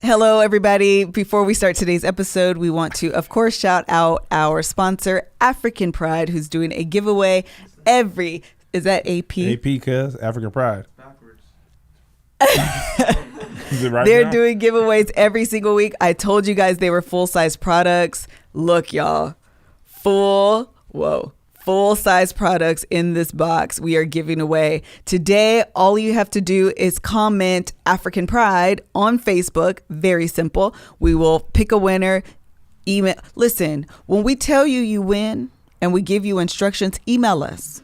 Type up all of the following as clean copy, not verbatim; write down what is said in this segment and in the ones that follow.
Hello, everybody. Before we start today's episode, we want to, of course, shout out our sponsor, African Pride, who's doing a giveaway is that AP? AP, cuz African Pride. Backwards. Is it right They're now? doing giveaways every single week. I told you guys they were full-size products. Look, y'all. Full-size products in this box we are giving away. Today, all you have to do is comment African Pride on Facebook. Very simple. We will pick a winner. Email. Listen, when we tell you you win and we give you instructions, email us.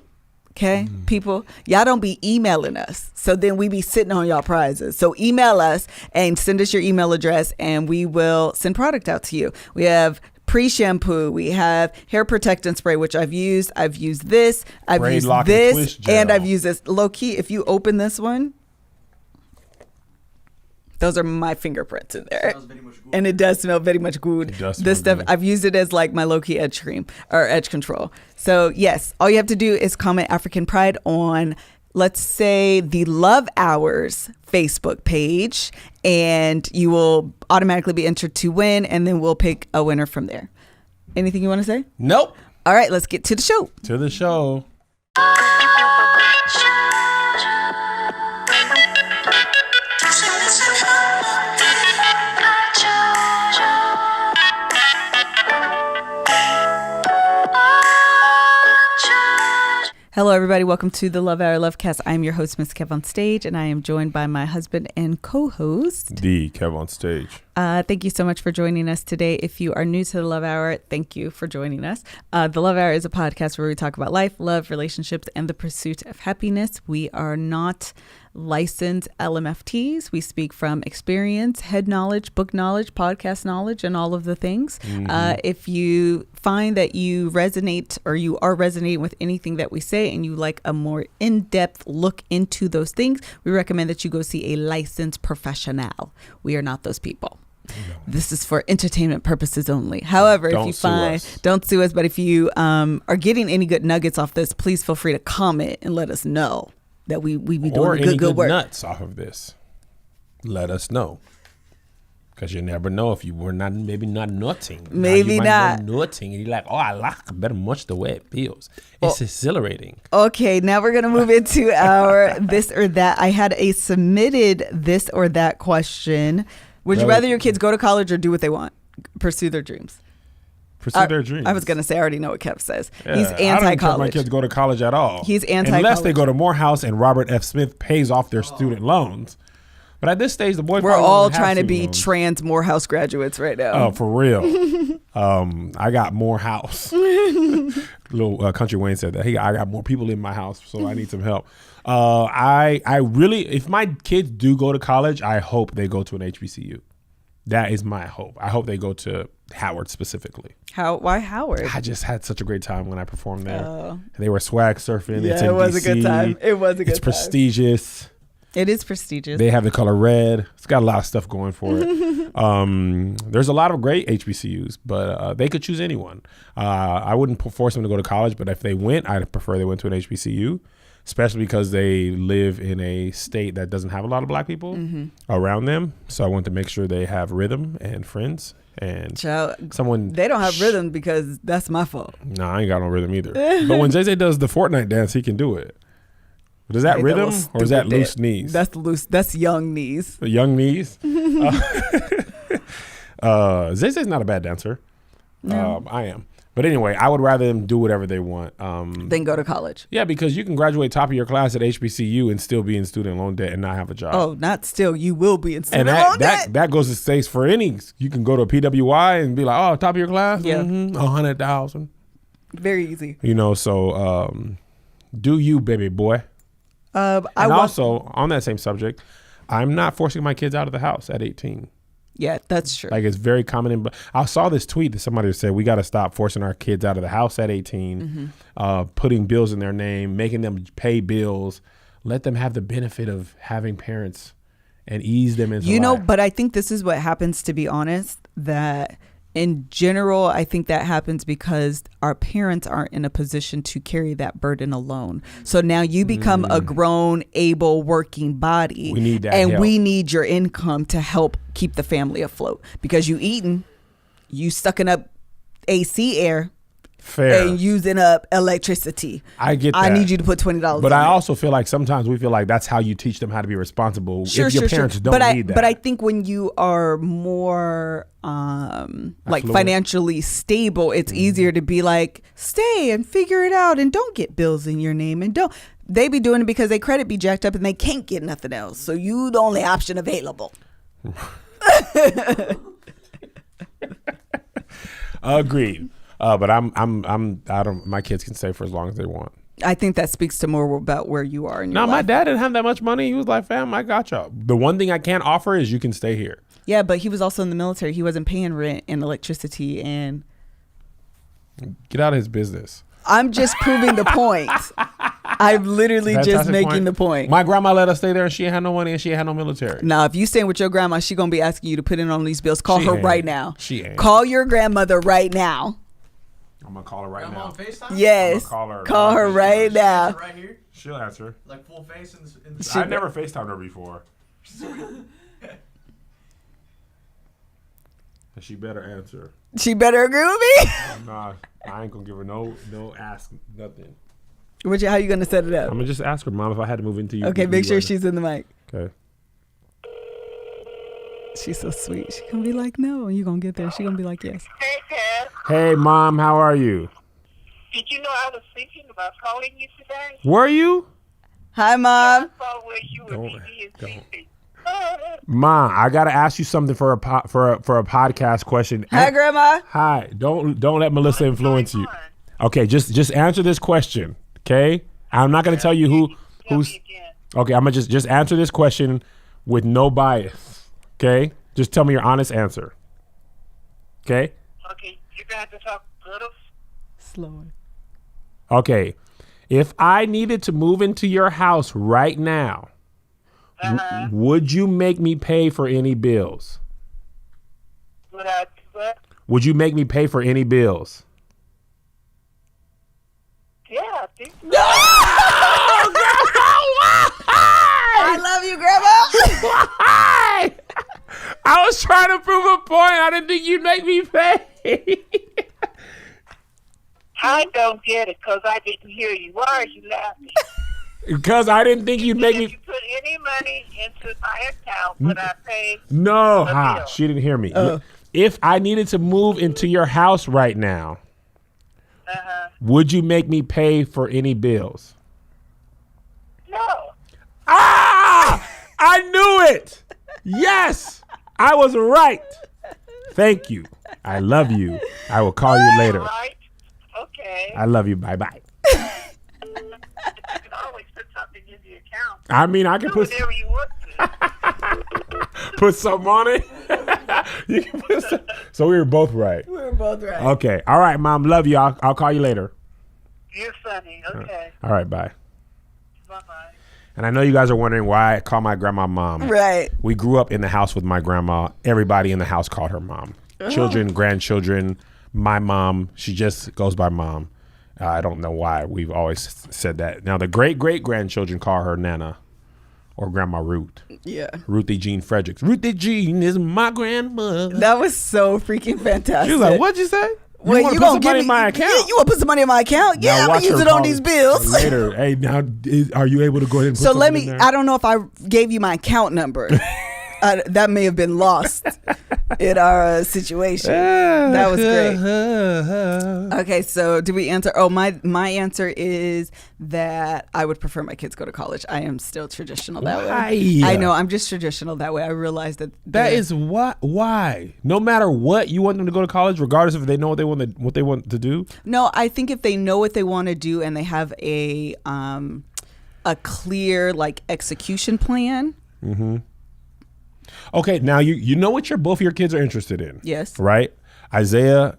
Okay, people, y'all don't be emailing us. So then we be sitting on y'all prizes. So email us and send us your email address and we will send product out to you. We have pre-shampoo. We have hair protectant spray, which I've used. I've used this. I've Braid used lock and this. twist gel. And I've used this. Low key, if you open this one, those are my fingerprints in there. Smells very much good. And it does smell very much good. It does This smell stuff, good. I've used it as like my low-key edge cream or edge control. So yes, all you have to do is comment African Pride on, let's say, the Love Hours Facebook page, and you will automatically be entered to win, and then we'll pick a winner from there. Anything you want to say? Nope. All right, let's get to the show. To the show. Hello, everybody. Welcome to the Love Hour Lovecast. I'm your host, Miss Kev on Stage, and I am joined by my husband and co-host. The Kev on Stage. Thank you so much for joining us today. If you are new to the Love Hour, thank you for joining us. The Love Hour is a podcast where we talk about life, love, relationships, and the pursuit of happiness. We are not licensed LMFTs. We speak from experience, head knowledge, book knowledge, podcast knowledge, and all of the things. If you find that you resonate or you are resonating with anything that we say and you like a more in-depth look into those things, we recommend that you go see a licensed professional. We are not those people. No. This is for entertainment purposes only. However, if you find, don't sue us, but if you are getting any good nuggets off this, please feel free to comment and let us know that we be doing good work. Nuts off of this. Let us know. Because you never know if you were not nutting. Maybe you not. Nutting, and you're like, oh, I like it better much the way it feels. It's exhilarating. Okay, now we're going to move into our this or that. I had a submitted this or that question. Would you rather your kids go to college or do what they want? Pursue their dreams. Pursue their dreams. I was going to say, I already know what Kev says. Yeah, He's I don't care if anti-college. my kids go to college at all. He's anti-college. Unless they go to Morehouse and Robert F. Smith pays off their student loans. But at this stage, the boys we're all trying to be trans Morehouse graduates right now. Oh, for real. I got Morehouse. Little Country Wayne said that. Hey, I got more people in my house, so I need some help. I really, if my kids do go to college, I hope they go to an HBCU. That is my hope. I hope they go to Howard specifically. Why Howard? I just had such a great time when I performed there. They were swag surfing. Yeah, it was a good time. It's prestigious. It is prestigious. They have the color red. It's got a lot of stuff going for it. There's a lot of great HBCUs, but they could choose anyone. I wouldn't force them to go to college, but if they went, I'd prefer they went to an HBCU, especially because they live in a state that doesn't have a lot of black people around them. So I want to make sure they have rhythm and friends. And they don't have rhythm because that's my fault. No, I ain't got no rhythm either. But when Zay does the Fortnite dance, he can do it. But is that rhythm or is that loose knees? That's loose. That's young knees. Young knees. Zay's not a bad dancer. No. I am. But anyway, I would rather them do whatever they want. Than go to college. Yeah, because you can graduate top of your class at HBCU and still be in student loan debt and not have a job. Oh, not still. You will be in student loan debt. That goes to states for any. You can go to a PWI and be like, oh, top of your class? Yeah. 100,000. Very easy. So do you, baby boy. Also, on that same subject, I'm not forcing my kids out of the house at 18. Yeah, that's true. Like, it's very common. I saw this tweet that somebody said, we got to stop forcing our kids out of the house at 18, putting bills in their name, making them pay bills. Let them have the benefit of having parents and ease them into life. But I think this is what happens, to be honest, that in general, I think that happens because our parents aren't in a position to carry that burden alone. So now you become a grown, able, working body. We need that and help. we need your income to help keep the family afloat, because you eating, you sucking up AC air. Fair. And using up electricity. I get that. I need you to put $20. But I also feel like sometimes we feel like that's how you teach them how to be responsible. If your parents don't need that. But I think when you are more like financially stable, it's easier to be like, stay and figure it out and don't get bills in your name, and don't. They be doing it because their credit be jacked up and they can't get nothing else. So you the only option available. Agreed. But I don't. My kids can stay for as long as they want. I think that speaks to more about where you are in your life. My dad didn't have that much money. He was like, fam, I got y'all. The one thing I can't offer is you can stay here. Yeah, but he was also in the military. He wasn't paying rent and electricity and. Get out of his business. I'm just proving the point. I'm literally just making the point. My grandma let us stay there and she had no money and she had no military. Now, if you staying with your grandma, she going to be asking you to put in on these bills. Call her right now. She ain't. Call your grandmother right now. I'm going to call her right now. On FaceTime? Yes. Call her right now. Right here? She'll answer. Like full face in the I never FaceTimed her before. And she better answer. She better agree with me. Nah, I ain't going to give her no ask, nothing. How you going to set it up? I'm going to just ask her, Mom, if I had to move into you. Okay, make sure she's in the mic. Okay. She's so sweet. She going to be like, no. And you going to get there. She going to be like, yes. Hey, Ted. Hey, Mom, how are you? Did you know I was thinking about calling you today? Were you? Hi, Mom. I saw where you were being sleeping. Mom, I gotta ask you something for a podcast question. Hi, Grandma. Hi. Don't let Melissa influence you. Okay, just answer this question. Okay, I'm not gonna tell you who's. Okay, I'm gonna just answer this question with no bias. Okay, just tell me your honest answer. Okay. Okay, you're gonna have to talk little slower. Okay, if I needed to move into your house right now. Would you make me pay for any bills? Would I do what? Would you make me pay for any bills? Yeah, I think so. No! I love you, Grandma. Why? I was trying to prove a point. I didn't think you'd make me pay. I don't get it because I didn't hear you. Why are you laughing? Because I didn't think you'd make me. If you put any money into my account, would I pay? No, she didn't hear me. If I needed to move into your house right now, would you make me pay for any bills? No. Ah! I knew it. Yes, I was right. Thank you. I love you. I will call you later. Right. Okay. I love you. Bye-bye. You can always put something in the account. I mean, I can Do put whatever you want to. put some on it. You can put some, so we were both right. We were both right. Okay. All right, Mom. Love you. I'll call you later. You're funny. Okay. All right. Bye. Bye-bye. And I know you guys are wondering why I call my grandma Mom. Right. We grew up in the house with my grandma. Everybody in the house called her Mom. Children, grandchildren. My mom. She just goes by Mom. I don't know why we've always said that. Now, the great-great-grandchildren call her Nana or Grandma Ruth. Yeah. Ruthie Jean Fredericks. Ruthie Jean is my grandmother. That was so freaking fantastic. She was like, what'd you say? Well, you want to put some money in my account? Yeah, you want to put some money in my account? Yeah, I'm going to use it on these bills. Later. Hey, now, are you able to go ahead and put so something in there? I don't know if I gave you my account number. That may have been lost in our situation. That was great. Okay, so do we answer? Oh, my answer is that I would prefer my kids go to college. I am still traditional that way. I know, I'm just traditional that way. I realize that is why. No matter what, you want them to go to college, regardless if they know what they want to do. No, I think if they know what they want to do and they have a clear like execution plan. Mm-hmm. Okay, now you know what both of your kids are interested in. Yes. Right? Isaiah,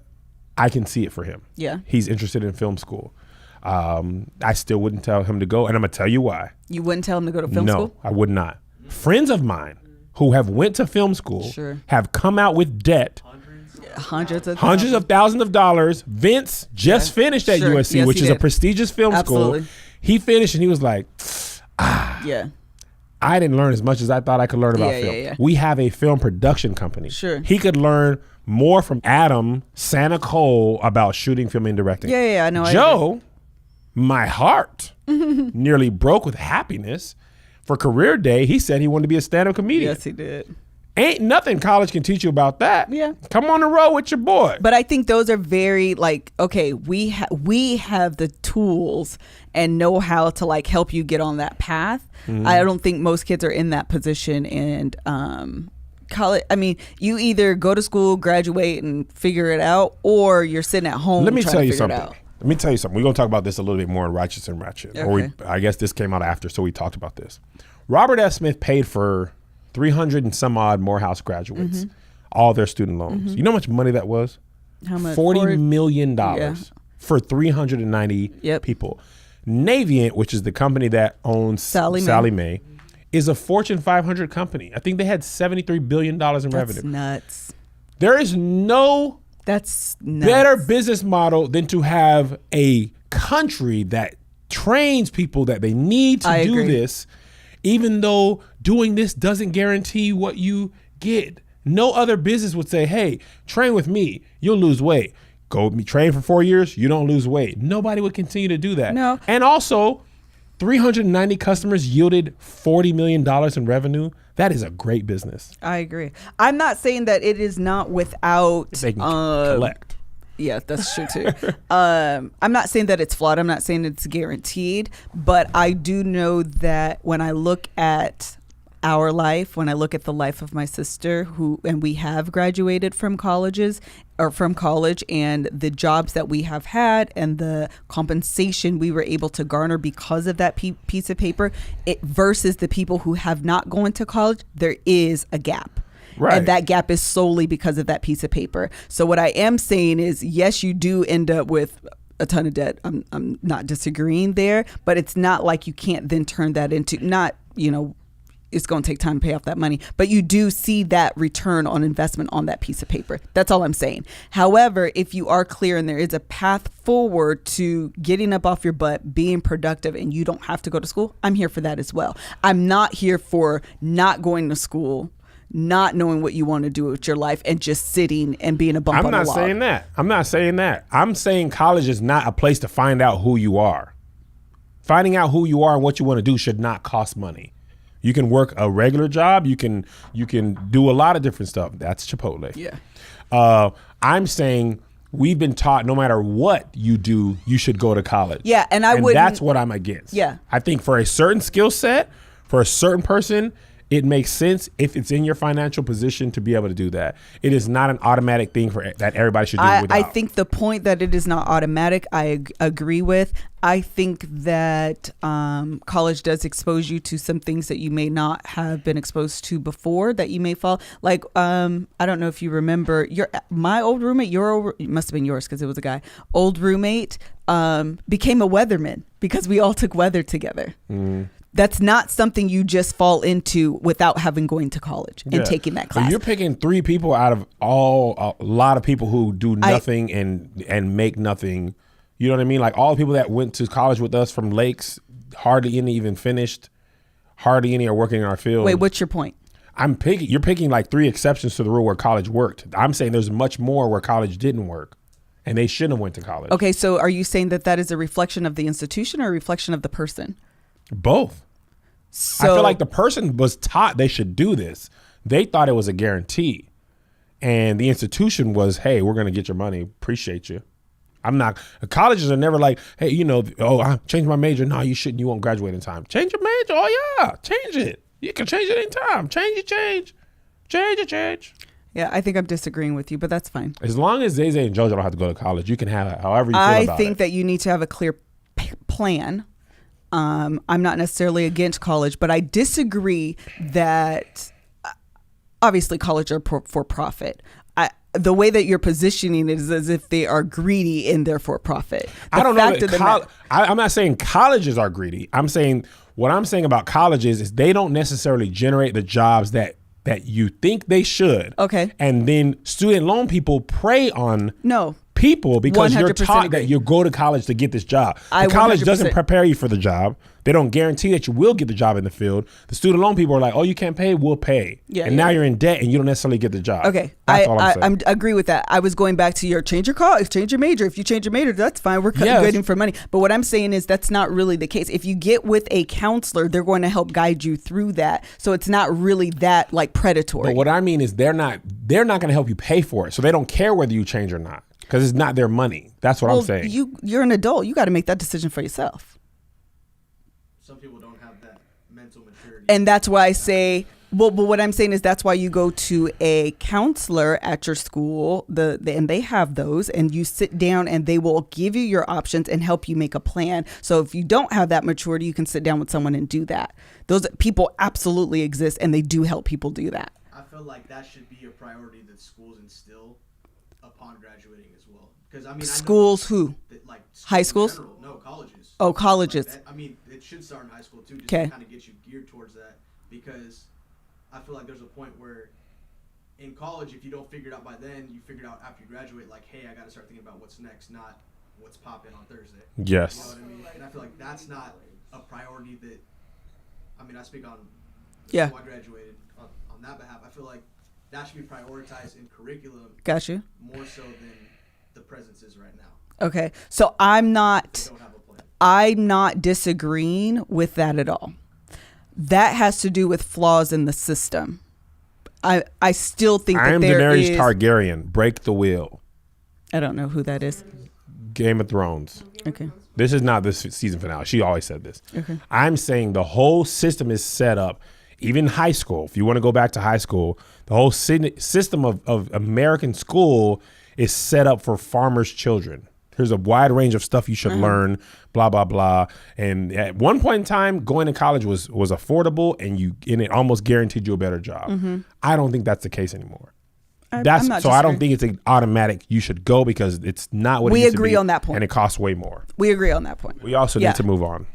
I can see it for him. Yeah. He's interested in film school. I still wouldn't tell him to go, and I'm going to tell you why. You wouldn't tell him to go to film school? No, I would not. Friends of mine who have went to film school have come out with debt Hundreds of thousands of dollars. Vince just finished at Sure. USC, Yes, which he is a did. prestigious film Absolutely. school. He finished and he was like, Yeah. I didn't learn as much as I thought I could learn about Yeah, film. yeah, yeah. We have a film production company. Sure. He could learn more from Adam Santa Cole about shooting, filming, and directing. Yeah, I know. Joe, my heart nearly broke with happiness. For career day, he said he wanted to be a stand-up comedian. Yes, he did. Ain't nothing college can teach you about that. Yeah. Come on the road with your boy. But I think those are very like, okay, we have the tools and know how to like help you get on that path. I don't think most kids are in that position. And college, I mean, you either go to school, graduate, and figure it out, or you're sitting at home. Let me trying tell to you figure it something. out. Let me tell you something. We're going to talk about this a little bit more in Righteous and Ratchet. Okay. I guess this came out after, so we talked about this. Robert F. Smith paid for 300 and some odd Morehouse graduates, all their student loans. You know how much money that was? How much? $40 million Yeah. for 390 Yep. people. Navient, which is the company that owns Sallie Mae. is a Fortune 500 company. I think they had $73 billion in That's revenue. nuts. There is no That's nuts. better business model than to have a country that trains people that they need to I do agree. this, even though doing this doesn't guarantee what you get. No other business would say, hey, train with me, you'll lose weight. Go train for 4 years, you don't lose weight. Nobody would continue to do that. No. And also, 390 customers yielded $40 million in revenue. That is a great business. I agree. I'm not saying that it is not without. They can collect. Yeah, that's true too. I'm not saying that it's flawed. I'm not saying it's guaranteed, but I do know that when I look at our life, when I look at the life of my sister, and we have graduated from college, and the jobs that we have had and the compensation we were able to garner because of that piece of paper, versus the people who have not gone to college, there is a gap. Right. And that gap is solely because of that piece of paper. So what I am saying is, yes, you do end up with a ton of debt. I'm not disagreeing there, but it's not like you can't then turn that into, not, it's going to take time to pay off that money, but you do see that return on investment on that piece of paper. That's all I'm saying. However, if you are clear and there is a path forward to getting up off your butt, being productive, and you don't have to go to school, I'm here for that as well. I'm not here for not going to school, not knowing what you want to do with your life, and just sitting and being a bump on the log. I'm not saying that. I'm saying college is not a place to find out who you are. Finding out who you are and what you want to do should not cost money. You can work a regular job. You can do a lot of different stuff. That's Chipotle. Yeah. I'm saying we've been taught no matter what you do, you should go to college. Yeah, and that's what I'm against. Yeah. I think for a certain skill set, for a certain person, it makes sense if it's in your financial position to be able to do that. It is not an automatic thing that everybody should do without. I think the point that it is not automatic, I agree with. I think that college does expose you to some things that you may not have been exposed to before, that you may fall. Like, I don't know if you remember, my old roommate, it must have been yours because it was a guy, old roommate became a weatherman because we all took weather together. That's not something you just fall into without having going to college and taking that class. But you're picking 3 people out of a lot of people who do nothing and make nothing. You know what I mean? Like all the people that went to college with us from Lakes, hardly any even finished, hardly any are working in our field. Wait, what's your point? You're picking like 3 exceptions to the rule where college worked. I'm saying there's much more where college didn't work and they shouldn't have went to college. Okay, so are you saying that is a reflection of the institution or a reflection of the person? Both. So, I feel like the person was taught they should do this. They thought it was a guarantee. And the institution was, hey, we're going to get your money. Appreciate you. Colleges are never like, hey, I changed my major. No, you shouldn't. You won't graduate in time. Change your major. Oh, yeah. Change it. You can change it in time. Change. Yeah, I think I'm disagreeing with you, but that's fine. As long as Zay and JoJo don't have to go to college, you can have it however you feel about it. I think that you need to have a clear plan. I'm not necessarily against college, but I disagree that obviously college are for profit. The way that you're positioning it is as if they are greedy in their for profit. I don't know. I'm not saying colleges are greedy. What I'm saying about colleges is they don't necessarily generate the jobs that that you think they should. Okay. And then student loan people prey on No. people because you're 100% taught agree. that you go to college to get this job. I The college doesn't 100% prepare you for the job. They don't guarantee that you will get the job in the field. The student loan people are like, oh, you can't pay, we'll pay. Yeah, and now you're in debt and you don't necessarily get the job. Okay, That's all I'm saying. I agree with that. I was going back to your change your major. If you change your major, that's fine. We're Yes. getting for money. But what I'm saying is that's not really the case. If you get with a counselor, they're going to help guide you through that. So it's not really that like predatory. But what I mean is they're not going to help you pay for it. So they don't care whether you change or not because it's not their money. That's what I'm saying. You're an adult. You got to make that decision for yourself. Some people don't have that mental maturity. And that's why I say, but what I'm saying is that's why you go to a counselor at your school, and they have those, and you sit down and they will give you your options and help you make a plan. So if you don't have that maturity, you can sit down with someone and do that. Those people absolutely exist, and they do help people do that. I feel like that should be a priority that schools instill upon graduating as well. Because I mean, Schools who? Like High in schools? general, no, colleges. Oh, colleges. Like that, I mean, it should start in high school too, just Okay. to kind of get you geared towards that. Because I feel like there's a point where in college, if you don't figure it out by then, you figure it out after you graduate. Like, hey, I got to start thinking about what's next, not what's popping on Thursday. Yes. You know what I mean? And I feel like that's not a priority that. I mean, I speak on the Yeah. school I graduated on that behalf. I feel like that should be prioritized in curriculum Got you. more so than the presence is right now. Okay. So I'm They not don't have a plan. I'm not disagreeing with that at all. That has to do with flaws in the system. I still think I that am there Daenerys is. Targaryen. Break the wheel. I don't know who that is. Game of Thrones. Okay. This is not this season finale. She always said this. Okay. I'm saying the whole system is set up, even high school. If you want to go back to high school, the whole system of American school is set up for farmers' children. There's a wide range of stuff you should learn, blah, blah, blah. And at one point in time, going to college was affordable and it almost guaranteed you a better job. I don't think that's the case anymore. I'm not I don't disagreeing. think it's an automatic you should go because it's not what it We used to agree be, on that point. and it costs way more. We agree on that point. We also Yeah. need to move on.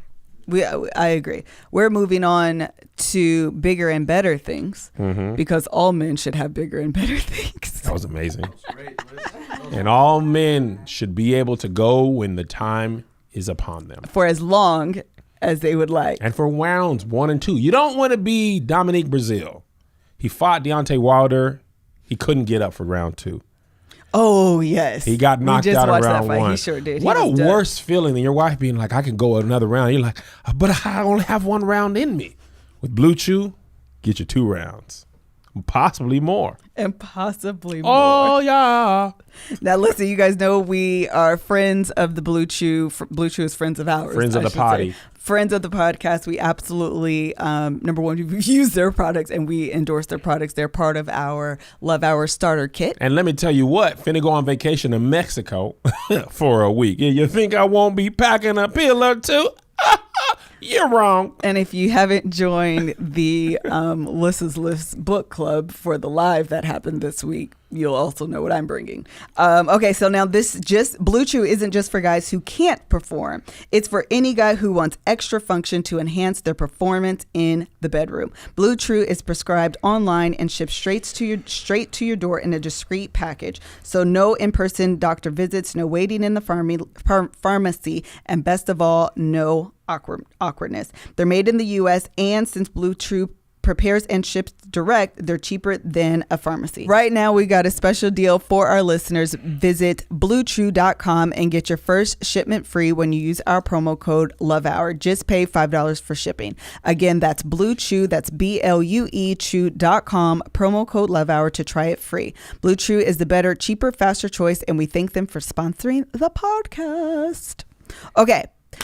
I agree. We're moving on to bigger and better things because all men should have bigger and better things. That was amazing. Great. And all men should be able to go when the time is upon them. For as long as they would like. And for rounds 1 and 2, you don't want to be Dominique Brazil. He fought Deontay Wilder. He couldn't get up for round 2. Oh, yes. He got knocked We just out watched of that round fight. 1. He sure did. What He a was done. worse feeling than your wife being like, I can go another round. You're like, but I only have 1 round in me. With Blue Chew, get you 2 rounds. Possibly more. And possibly more. Oh, yeah. Now, listen, you guys know we are friends of the Blue Chew. Blue Chew is friends of ours. Friends of I the should potty. say. Friends of the podcast. We absolutely, number one, we use their products and we endorse their products. They're part of our Love Hour starter kit. And let me tell you what, finna go on vacation to Mexico for a week. Yeah, you think I won't be packing a pill or two? You're wrong. And if you haven't joined the Lissa's List book club for the live that happened this week, you'll also know what I'm bringing. Okay, so now Blue Chew isn't just for guys who can't perform. It's for any guy who wants extra function to enhance their performance in the bedroom. Blue Chew is prescribed online and shipped straight to your door in a discreet package. So no in-person doctor visits, no waiting in the pharmacy, and best of all, no awkwardness. They're made in the U.S. and since Blue Chew prepares and ships direct, they're cheaper than a pharmacy. Right now, we got a special deal for our listeners. Visit BlueChew.com and get your first shipment free when you use our promo code LOVEHOUR. Just pay $5 for shipping. Again, that's Blue Chew. That's BLUE Chew.com. Promo code LOVEHOUR to try it free. Blue Chew is the better, cheaper, faster choice, and we thank them for sponsoring the podcast. Okay,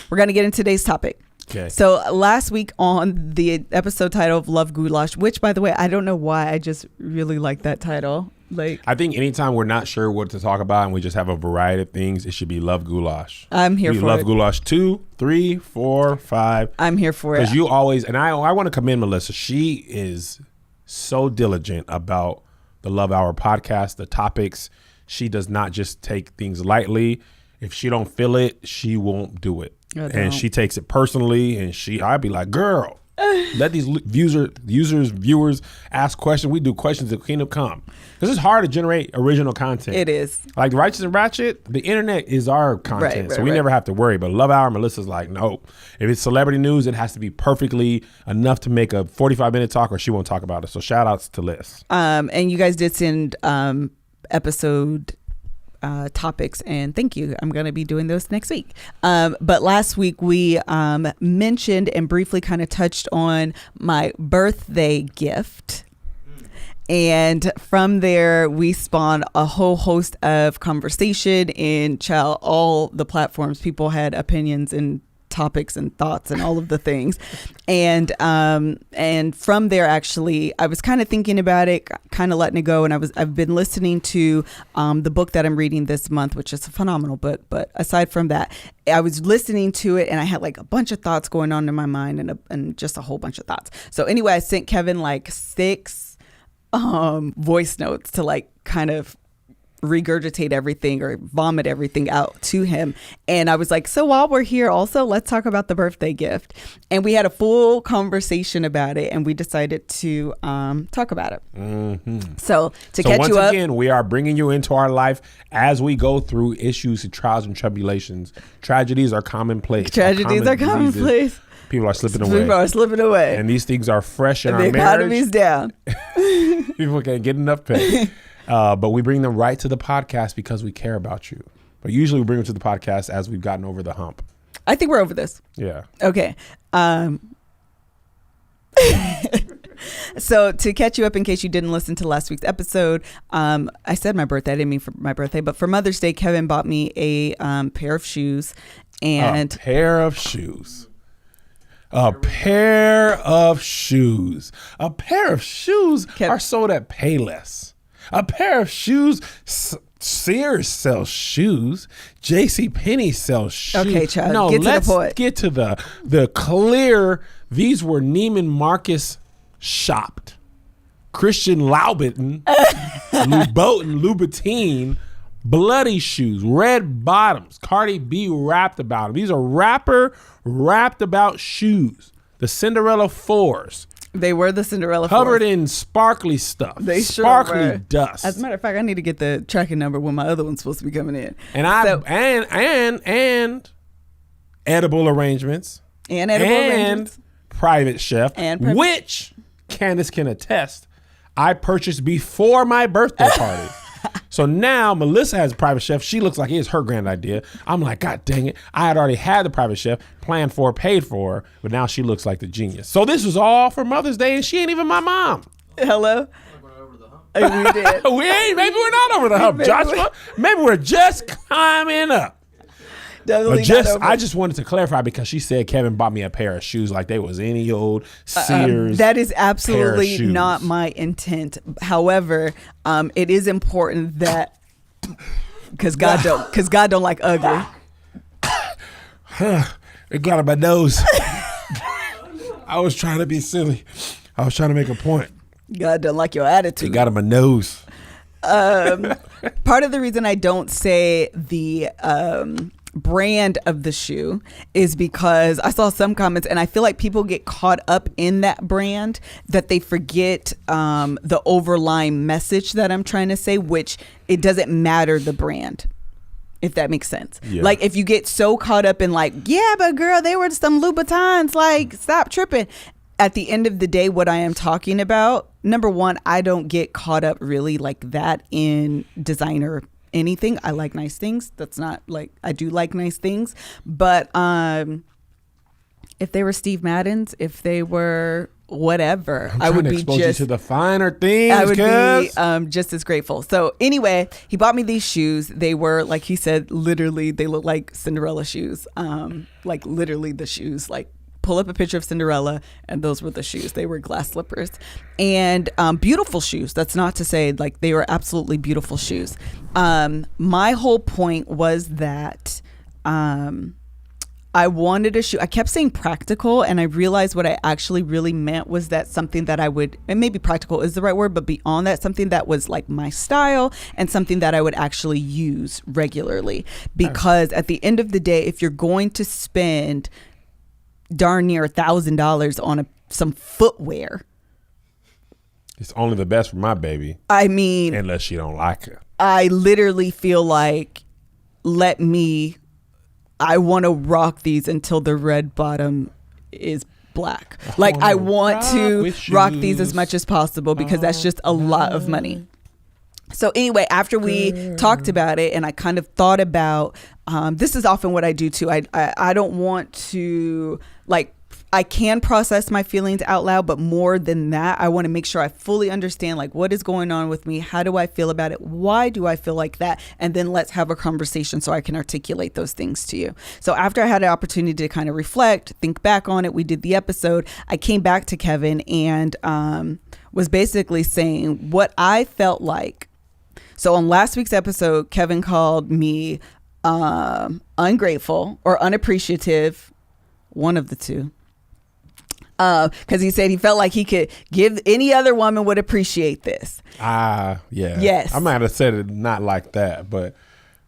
we're going to get into today's topic. Okay. So last week on the episode title of Love Goulash, which by the way, I don't know why, I just really like that title. Like, I think anytime we're not sure what to talk about and we just have a variety of things, it should be Love Goulash. I'm here for Love it. Goulash 2, 3, 4, 5. I'm here for it. Because you always, and I want to commend Melissa. She is so diligent about the Love Hour podcast, the topics. She does not just take things lightly. If she don't feel it, she won't do it. I don't. And she takes it personally, and I'd be like, girl, Let these viewers ask questions. We do questions that Kingdom Come. Because it's hard to generate original content. It is. Like Righteous and Ratchet, the internet is our content. So we never have to worry. But Love Hour, Melissa's like, no. If it's celebrity news, it has to be perfectly enough to make a 45-minute talk or she won't talk about it. So shout outs to Liz. And you guys did send episode topics, and thank you. I'm going to be doing those next week. But last week we mentioned and briefly kind of touched on my birthday gift. And from there, we spawned a whole host of conversation in all the platforms. People had opinions and topics and thoughts and all of the things. And from there, actually, I was kind of thinking about it, kind of letting it go. And I've been listening to the book that I'm reading this month, which is a phenomenal book. But aside from that, I was listening to it and I had like a bunch of thoughts going on in my mind and just a whole bunch of thoughts. So anyway, I sent Kevin like 6 voice notes to like kind of regurgitate everything or vomit everything out to him. And I was like, so while we're here also, let's talk about the birthday gift. And we had a full conversation about it and we decided to talk about it. Mm-hmm. So catch you up. Once again, we are bringing you into our life as we go through issues and trials and tribulations. Tragedies are commonplace. Tragedies are commonplace. People are slipping away. And these things are fresh in our marriage. The economy's down. People can't get enough pay. But we bring them right to the podcast because we care about you. But usually we bring them to the podcast as we've gotten over the hump. I think we're over this. Yeah. Okay. So to catch you up in case you didn't listen to last week's episode, I said my birthday. I didn't mean for my birthday. But for Mother's Day, Kevin bought me a pair of shoes. A pair of shoes. A pair of shoes are sold at Payless. A pair of shoes. Sears sells shoes. JCPenney sells shoes. Okay, child. No, get to the point. Let's get to the clear. These were Neiman Marcus shopped. Christian Louboutin, Louboutin, bloody shoes, red bottoms. Cardi B rapped about them. These are rapper wrapped about shoes. The Cinderella 4s. They were the Cinderella 4s. Covered in sparkly stuff. They sparkly sure were. dust. As a matter of fact, I need to get the tracking number when my other one's supposed to be coming in. And and edible arrangements. And Private Chef. Which Candace can attest, I purchased before my birthday party. So now Melissa has a Private Chef. She looks like it's her grand idea. I'm like, God dang it. I had already had the Private Chef, planned for, paid for, but now she looks like the genius. So this was all for Mother's Day and she ain't even my mom. Hello? We did. Maybe we're not over the hump, Joshua. Maybe we're just climbing up. I just wanted to clarify because she said Kevin bought me a pair of shoes like they was any old Sears. That is absolutely not my intent. However, it is important that because God don't like ugly. It got on my nose. I was trying to be silly. I was trying to make a point. God don't like your attitude. It got on my nose. Part of the reason I don't say the brand of the shoe is because I saw some comments and I feel like people get caught up in that brand that they forget the overlying message that I'm trying to say, which it doesn't matter the brand, if that makes sense. Yeah. Like if you get so caught up in like, yeah, but girl, they were some Louboutins, like stop tripping. At the end of the day, what I am talking about, number one, I don't get caught up really like that in designer anything. I like nice things. That's not like, I do like nice things. But if they were Steve Madden's, if they were whatever, I would be expose you to the finer things. I would be just as grateful. So anyway, he bought me these shoes. They were, like he said, literally, they look like Cinderella shoes. Like literally the shoes, like pull up a picture of Cinderella and those were the shoes. They were glass slippers and beautiful shoes. That's not to say like they were absolutely beautiful shoes. My whole point was that I wanted a shoe. I kept saying practical and I realized what I actually really meant was that something that I would, and maybe practical is the right word, but beyond that, something that was like my style and something that I would actually use regularly. Because at the end of the day, if you're going to spend darn near $1,000 on a some footwear. It's only the best for my baby. I mean, unless she don't like it. I literally feel like, I want to rock these until the red bottom is black. Like, I want to rock these as much as possible because that's just a lot of money. So anyway, after we talked about it and I kind of thought about, this is often what I do too. I don't want to, like, I can process my feelings out loud, but more than that, I want to make sure I fully understand, like, what is going on with me? How do I feel about it? Why do I feel like that? And then let's have a conversation so I can articulate those things to you. So after I had an opportunity to kind of reflect, think back on it, we did the episode, I came back to Kevin and was basically saying what I felt like. So on last week's episode, Kevin called me ungrateful or unappreciative, one of the two. Because he said he felt like he could give any other woman would appreciate this. Yeah. Yes. I might have said it not like that, but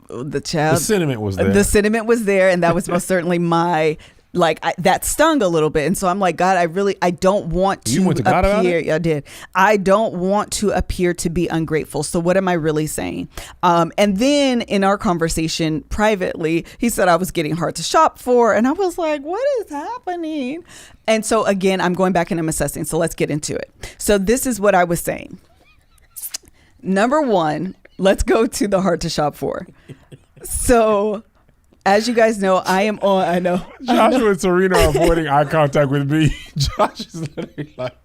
the sentiment was there. The sentiment was there, and that was most certainly my, that stung a little bit. And so I'm like, God, I don't want to You went to God about it? Yeah, I did. I don't want to appear to be ungrateful. So what am I really saying? And then in our conversation privately, he said I was getting hard to shop for. And I was like, what is happening? And so again, I'm going back and I'm assessing. So let's get into it. So this is what I was saying. Number one, let's go to the hard to shop for. So as you guys know, I know. Joshua and Serena are avoiding eye contact with me. Josh is literally like,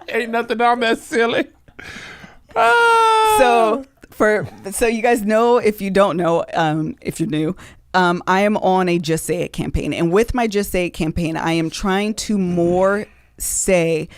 ain't nothing on that silly. So you guys know, if you don't know, if you're new, I am on a Just Say It campaign. And with my Just Say It campaign, I am trying to more say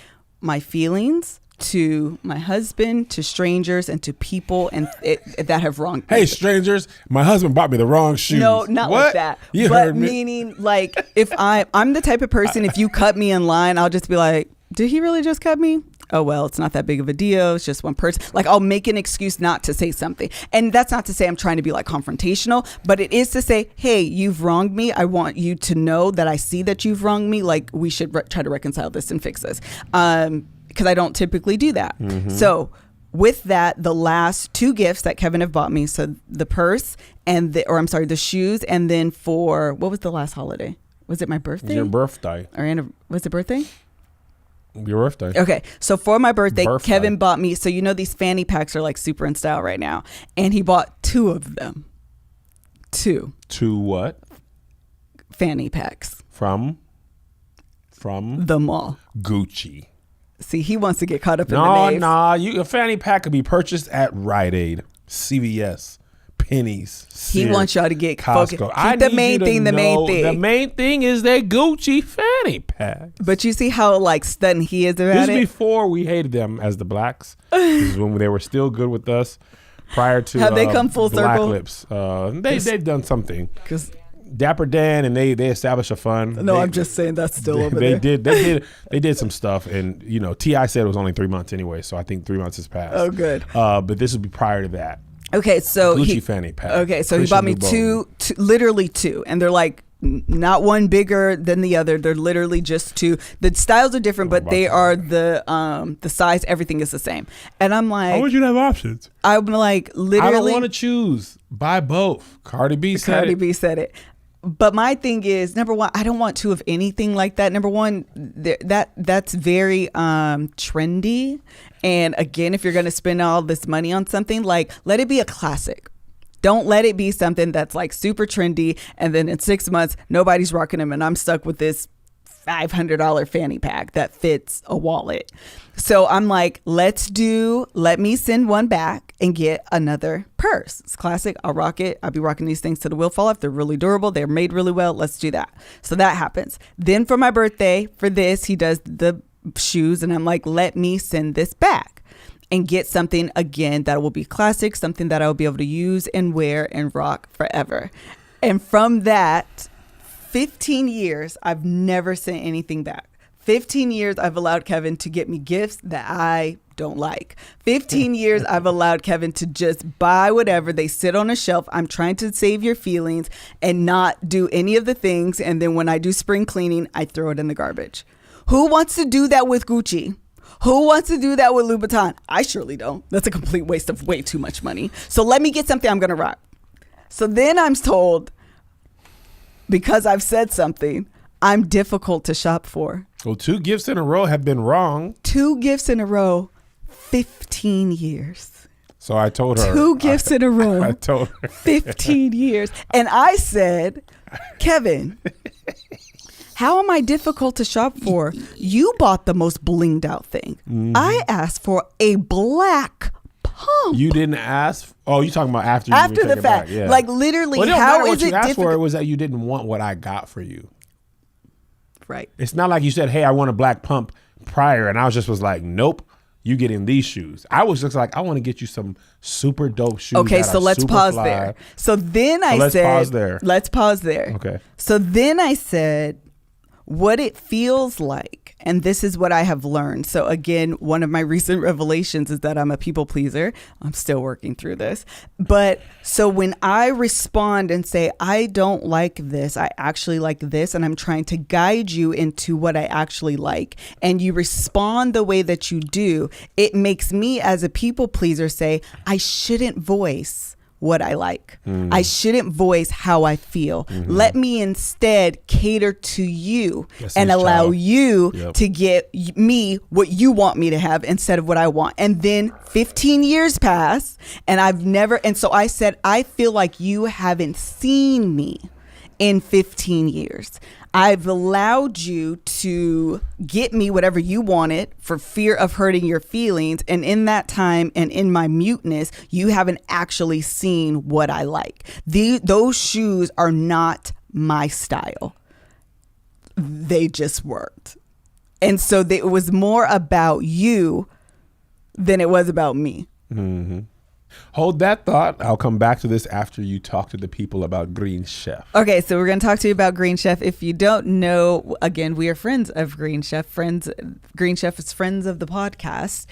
my feelings to my husband, to strangers, and to people that have wronged me. Hey, strangers, my husband bought me the wrong shoes. No, not what? like that. You but heard me. Meaning, like, if I'm the type of person, if you cut me in line, I'll just be like, did he really just cut me? Oh, well, it's not that big of a deal. It's just one person. Like, I'll make an excuse not to say something. And that's not to say I'm trying to be like confrontational, but it is to say, hey, you've wronged me. I want you to know that I see that you've wronged me. Like, we should try to reconcile this and fix this. Because I don't typically do that. Mm-hmm. So with that, the last two gifts that Kevin have bought me, so the purse and the shoes, and then for, what was the last holiday? Was it my birthday? Your birthday. Was it birthday? Your birthday. Okay. So for my birthday, Kevin bought me, so you know these fanny packs are like super in style right now. And he bought two of them. Two what? Fanny packs. From? The mall. Gucci. See, he wants to get caught up in the names. A fanny pack could be purchased at Rite Aid, CVS, Penny's, Sears, he wants y'all to get Costco. focused. Keep the main thing. The main thing is that Gucci fanny pack. But you see how like stunned he is about this it? This is before we hated them as the blacks. This is when they were still good with us. Prior to have they come full Black circle? Lips. They've done something. Because Dapper Dan and they established a fund. I'm just saying that's still over there. They did some stuff, and T.I. said it was only 3 months anyway, so I think 3 months has passed. Oh, good. But this would be prior to that. Okay, so Gucci fanny pack. Okay, so Christian he bought me two, literally two, and they're like not one bigger than the other. They're literally just two. The styles are different, but they are the size. Everything is the same. And I'm like, how would you have options? I'm like, literally, I don't want to choose. Buy both. Cardi B said it. But my thing is, number one, I don't want two of anything like that. Number one, that's very trendy. And again, if you're going to spend all this money on something, like, let it be a classic. Don't let it be something that's like super trendy. And then in 6 months, nobody's rocking them. And I'm stuck with this $500 fanny pack that fits a wallet. So I'm like, let me send one back and get another purse. It's classic. I'll rock it. I'll be rocking these things till the wheel fall off. They're really durable. They're made really well. Let's do that. So that happens. Then for my birthday, for this, he does the shoes. And I'm like, let me send this back and get something again that will be classic, something that I'll be able to use and wear and rock forever. And from that, 15 years, I've never sent anything back. 15 years, I've allowed Kevin to get me gifts that I don't like. 15 years, I've allowed Kevin to just buy whatever. They sit on a shelf. I'm trying to save your feelings and not do any of the things. And then when I do spring cleaning, I throw it in the garbage. Who wants to do that with Gucci? Who wants to do that with Louboutin? I surely don't. That's a complete waste of way too much money. So let me get something I'm going to rock. So then I'm told, because I've said something, I'm difficult to shop for. Well, 2 gifts in a row have been wrong. 2 gifts in a row, 15 years. So I told her. 2 gifts in a row. I told her. 15 years. And I said, Kevin, how am I difficult to shop for? You bought the most blinged out thing. I asked for a black pump. You didn't ask. Oh, you talking about after? After you the take it fact. back. Yeah. Like literally, Well, it don't how matter what is you it asked difficult? for. It was that you didn't want what I got for you. Right. It's not like you said, "Hey, I want a black pump" prior, and I was like, "Nope, you getting these shoes." I was just like, "I want to get you some super dope shoes." Okay, that so are let's super pause fly. there. So then I let's said, pause there. Let's pause there. Okay. So then I said, what it feels like, and this is what I have learned. So again, one of my recent revelations is that I'm a people pleaser. I'm still working through this. But so when I respond and say, I don't like this, I actually like this, and I'm trying to guide you into what I actually like, and you respond the way that you do, it makes me as a people pleaser say, I shouldn't voice what I like. I shouldn't voice how I feel. Let me instead cater to you and allow you to get me what you want me to have instead of what I want. And then 15 years pass and so I said, I feel like you haven't seen me in 15 years. I've allowed you to get me whatever you wanted for fear of hurting your feelings. And in that time and in my muteness, you haven't actually seen what I like. Those shoes are not my style. They just worked. And so it was more about you than it was about me. Mm-hmm. Hold that thought. I'll come back to this after you talk to the people about Green Chef. Okay, so we're going to talk to you about Green Chef. If you don't know, again, we are friends of Green Chef. Green Chef is friends of the podcast.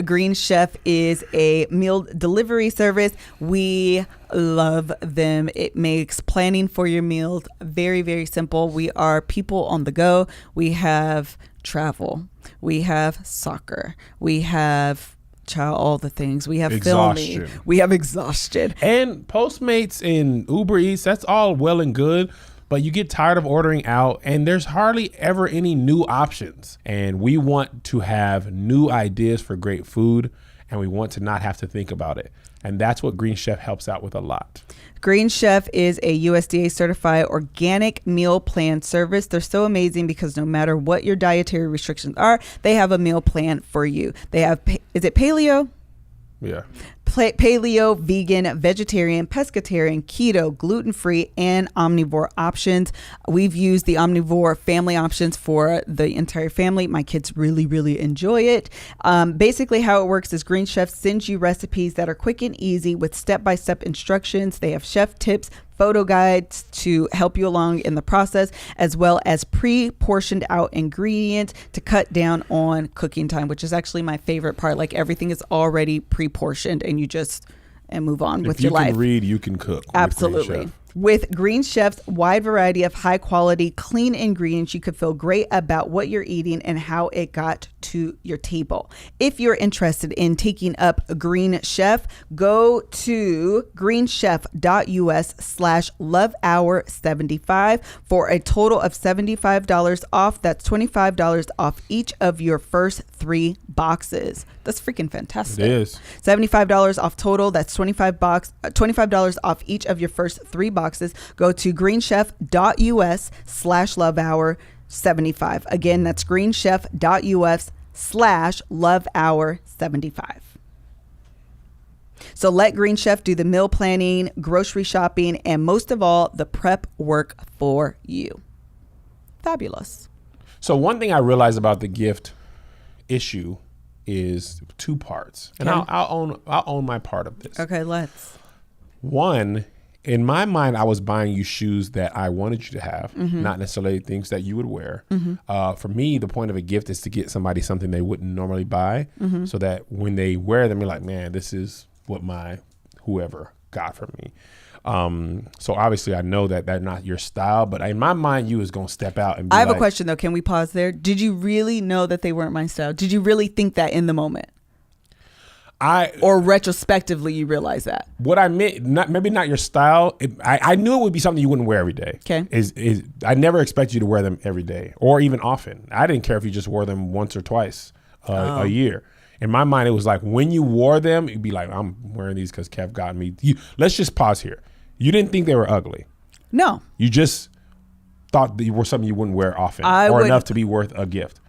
Green Chef is a meal delivery service. We love them. It makes planning for your meals very, very simple. We are people on the go. We have travel. We have soccer. We have all the things. We have filming. We have exhaustion. And Postmates and Uber Eats, that's all well and good, but you get tired of ordering out and there's hardly ever any new options. And we want to have new ideas for great food, and we want to not have to think about it. And that's what Green Chef helps out with a lot. Green Chef is a USDA certified organic meal plan service. They're so amazing because no matter what your dietary restrictions are, they have a meal plan for you. They have, is it paleo? Yeah. Paleo, vegan, vegetarian, pescatarian, keto, gluten-free, and omnivore options. We've used the omnivore family options for the entire family. My kids really, really enjoy it. Basically, how it works is Green Chef sends you recipes that are quick and easy with step-by-step instructions. They have chef tips, photo guides to help you along in the process, as well as pre-portioned out ingredients to cut down on cooking time, which is actually my favorite part. Like everything is already pre-portioned and you just move on with your life. If you can read, you can cook. Absolutely. With Green Chef's wide variety of high quality, clean ingredients, you could feel great about what you're eating and how it got to your table. If you're interested in taking up Green Chef, go to greenchef.us/lovehour75 for a total of $75 off. That's $25 off each of your first 3 boxes. That's freaking fantastic. It is. $75 off total. That's $25 off each of your first 3 boxes. Go to greenchef.us/lovehour75. Again, that's greenchef.us/lovehour75. So let Green Chef do the meal planning, grocery shopping, and most of all, the prep work for you. Fabulous. So one thing I realized about the gift issue is 2 parts, and Okay. I'll own my part of this. Okay, let's. One, in my mind, I was buying you shoes that I wanted you to have, not necessarily things that you would wear. For me, the point of a gift is to get somebody something they wouldn't normally buy, so that when they wear them, you're like, man, this is what my whoever got for me. So obviously I know that that's not your style, but in my mind, you was going to step out and be I have like, a question though. Can we pause there? Did you really know that they weren't my style? Did you really think that in the moment? Or retrospectively, you realize that? What I meant, maybe not your style. I knew it would be something you wouldn't wear every day. Okay. I never expect you to wear them every day or even often. I didn't care if you just wore them once or twice a year. In my mind, it was like when you wore them, you'd be like, I'm wearing these because Kev got me. Let's just pause here. You didn't think they were ugly. No. You just thought they were something you wouldn't wear often enough to be worth a gift.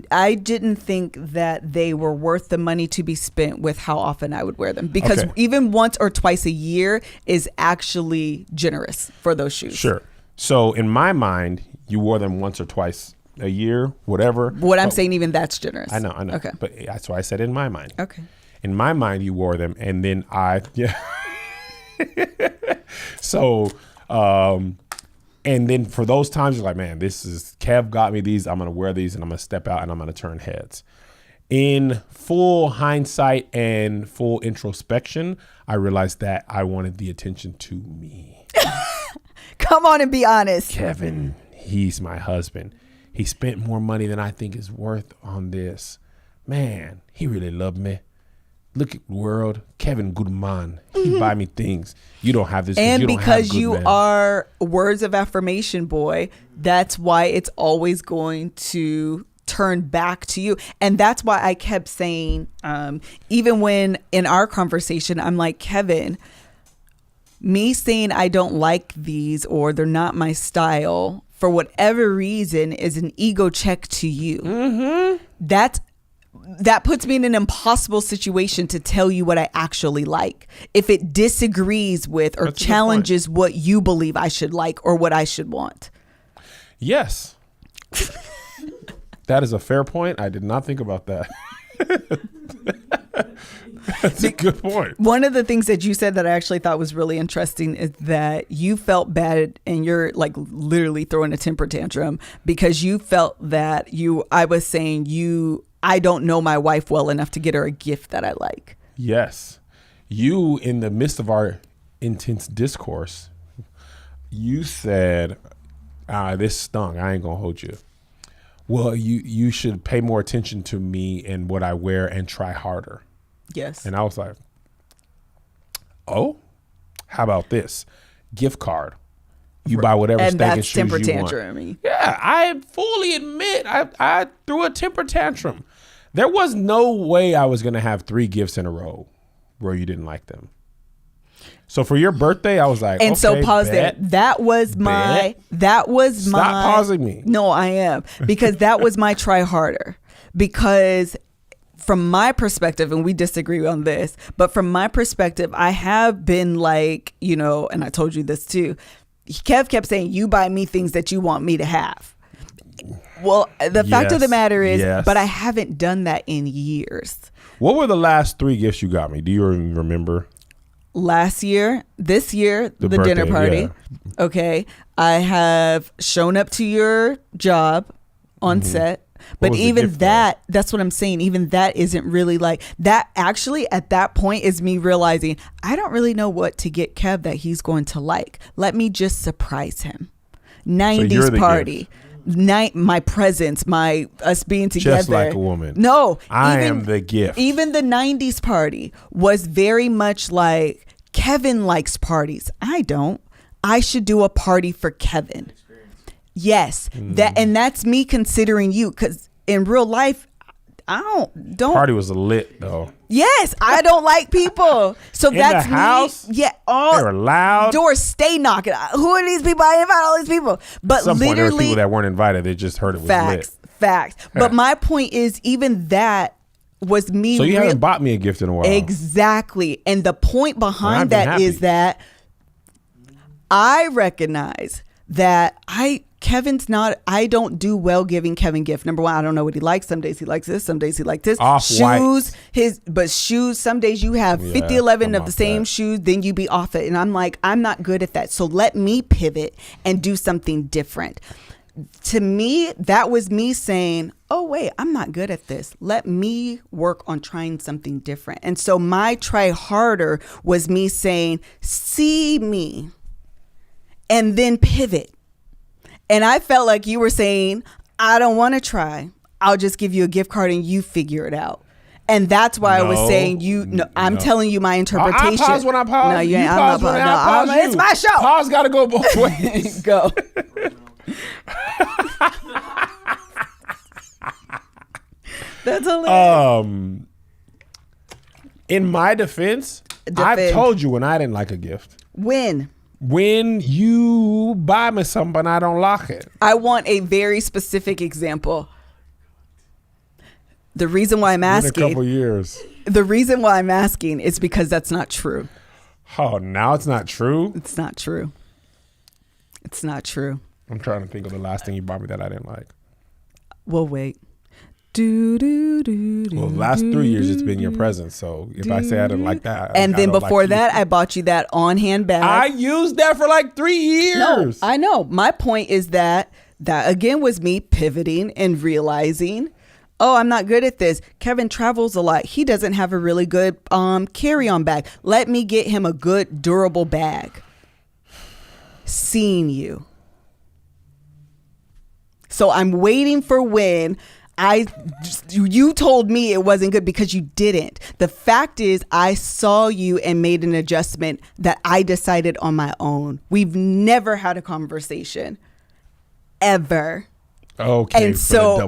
I didn't think that they were worth the money to be spent with how often I would wear them, because even once or twice a year is actually generous for those shoes. Sure. So in my mind, you wore them once or twice a year, whatever. What I'm saying, even that's generous. I know. Okay. But that's why I said in my mind. Okay. In my mind, you wore them, and then So, and then for those times, you're like, man, Kev got me these. I'm going to wear these and I'm going to step out and I'm going to turn heads. In full hindsight and full introspection, I realized that I wanted the attention to me. Come on and be honest. Kevin, he's my husband. He spent more money than I think is worth on this. Man, he really loved me. Look at the world. Kevin Goodman. He buy me things. You don't have this. And because you are words of affirmation boy, that's why it's always going to turn back to you. And that's why I kept saying, even when in our conversation, I'm like, Kevin, me saying I don't like these or they're not my style for whatever reason is an ego check to you. Mm-hmm. That puts me in an impossible situation to tell you what I actually like if it disagrees with or challenges what you believe I should like or what I should want. Yes. That is a fair point. I did not think about that. That's a good point. One of the things that you said that I actually thought was really interesting is that you felt bad and you're like literally throwing a temper tantrum because you felt that I was saying I don't know my wife well enough to get her a gift that I like. Yes. You, in the midst of our intense discourse, you said, this stung. I ain't going to hold you. Well, you should pay more attention to me and what I wear and try harder. Yes. And I was like, oh, how about this? Gift card. You buy whatever and steak and that's shoes temper you tantrum. want. Yeah, I fully admit I threw a temper tantrum. There was no way I was going to have 3 gifts in a row where you didn't like them. So for your birthday, I was like, and okay, so pause there. That was Stop pausing me. No, I am. Because that was my try harder. Because from my perspective, and we disagree on this, but from my perspective, I have been like, and I told you this too. Kev kept saying, you buy me things that you want me to have. Well, the fact of the matter is, but I haven't done that in years. What were the last 3 gifts you got me? Do you remember? Last year, this year, the birthday, dinner party. Yeah. Okay. I have shown up to your job on set. But even that's what I'm saying. Even that isn't really like that. Actually, at that point is me realizing I don't really know what to get Kev that he's going to like. Let me just surprise him. 90s party. My presence, us being together. Just like a woman. No. I am the gift. Even the 90s party was very much like Kevin likes parties. I don't. I should do a party for Kevin. Yes. And that's me considering you, because in real life, I don't. Party was lit though. Yes, I don't like people. So in that's the house, me. Yeah, they were loud. Doors stay knocking. Who are these people? I invite all these people. But At some literally, point, there were people that weren't invited. They just heard it was lit. Facts. But my point is, even that was me. So you haven't bought me a gift in a while. Exactly. And the point behind that is that I recognize that Kevin's not, I don't do well giving Kevin gift. Number one, I don't know what he likes. Some days he likes this. Some days he likes this. Off-white. Shoes, some days you have 11 of the same shoes, then you be off it. And I'm like, I'm not good at that. So let me pivot and do something different. to me, that was me saying, oh, wait, I'm not good at this. Let me work on trying something different. And so my try harder was me saying, see me, and then pivot. And I felt like you were saying, I don't want to try. I'll just give you a gift card and you figure it out. And that's why I was saying I'm telling you my interpretation. I pause when I pause. No, you ain't. I'm not pausing. I pause. It's my show. Pause got to go both ways. Go. That's hilarious. In my defense, I've told you when I didn't like a gift. When you buy me something, I don't like it. I want a very specific example. The reason why I'm asking. In a couple years. The reason why I'm asking is because that's not true. Oh, now it's not true? It's not true. It's not true. I'm trying to think of the last thing you bought me that I didn't like. Well, wait. Well, the last 3 years it's been your present. So if I say I didn't like that, and then before that, I bought you that on-hand bag. I used that for like 3 years. No, I know. My point is that again was me pivoting and realizing, oh, I'm not good at this. Kevin travels a lot. He doesn't have a really good carry-on bag. Let me get him a good, durable bag. Seeing you. So I'm waiting for when you told me it wasn't good because you didn't. The fact is I saw you and made an adjustment that I decided on my own. We've never had a conversation ever. Okay. And so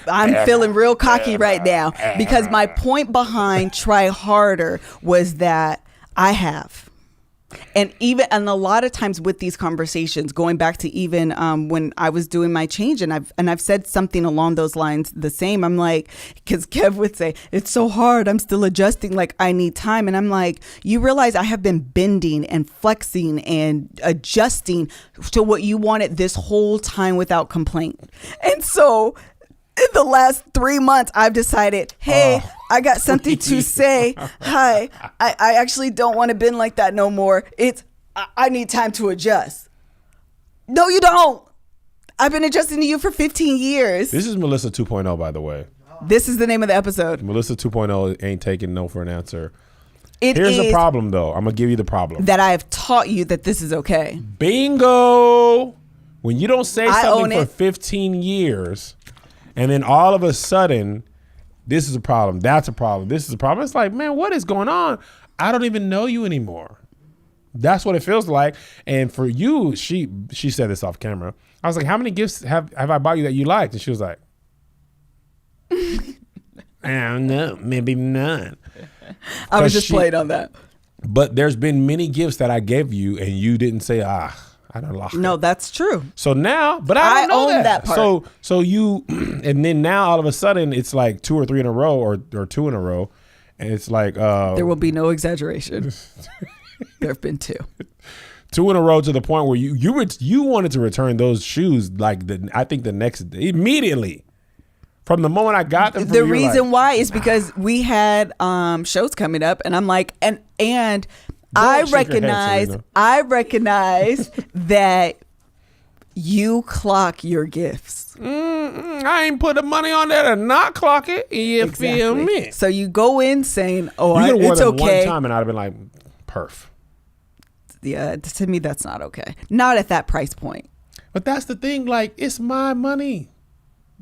I'm feeling real cocky right now because my point behind try harder was that I have. And a lot of times with these conversations, going back to even when I was doing my change, and I've said something along those lines the same. I'm like, because Kev would say, it's so hard. I'm still adjusting. Like, I need time. And I'm like, you realize I have been bending and flexing and adjusting to what you wanted this whole time without complaint. And so in the last 3 months, I've decided, hey, I got something to say. Hi, I actually don't want to bend like that no more. I need time to adjust. No, you don't. I've been adjusting to you for 15 years. This is Melissa 2.0, by the way. This is the name of the episode. Melissa 2.0 ain't taking no for an answer. Here's the problem, though. I'm going to give you the problem. That I have taught you that this is okay. Bingo. When you don't say something for 15 years... and then all of a sudden, this is a problem. That's a problem. This is a problem. It's like, man, what is going on? I don't even know you anymore. That's what it feels like. And for you, she said this off camera. I was like, how many gifts have I bought you that you liked? And she was like, I don't know, maybe none. I was just playing on that. But there's been many gifts that I gave you and you didn't say, I don't like No, that's true. So now, but I don't know own that part. So you, and then now all of a sudden it's like 2 or 3 in a row or 2 in a row. And it's like. There will be no exaggeration. There have been 2. 2 in a row to the point where you wanted to return those shoes like I think the next day, immediately. From the moment I got them. The reason why is because we had shows coming up and I'm like, and I recognize that you clock your gifts. I ain't put the money on there to not clock it. You feel me? So you go in saying, "Oh, it's okay." One time, and I'd have been like, "Perf." Yeah, to me, that's not okay. Not at that price point. But that's the thing. Like, it's my money.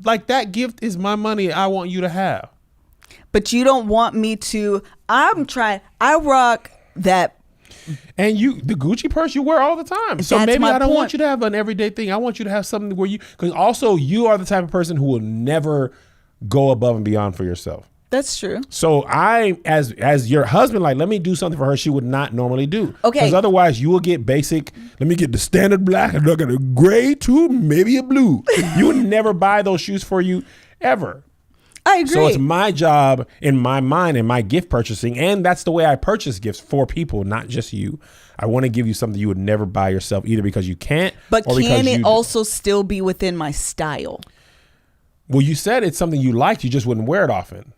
Like, that gift is my money. I want you to have. But you don't want me to. I rock that. And the Gucci purse you wear all the time. So maybe I don't want you to have an everyday thing. I want you to have something where because also you are the type of person who will never go above and beyond for yourself. That's true. So I, as your husband, like, let me do something for her she would not normally do. Okay. Because otherwise you will get basic, let me get the standard black and look at a gray too, maybe a blue. You would never buy those shoes for you ever. I agree. So it's my job in my mind and my gift purchasing. And that's the way I purchase gifts for people, not just you. I want to give you something you would never buy yourself, either because you can't. But can it also still be within my style? Well, you said it's something you liked. You just wouldn't wear it often.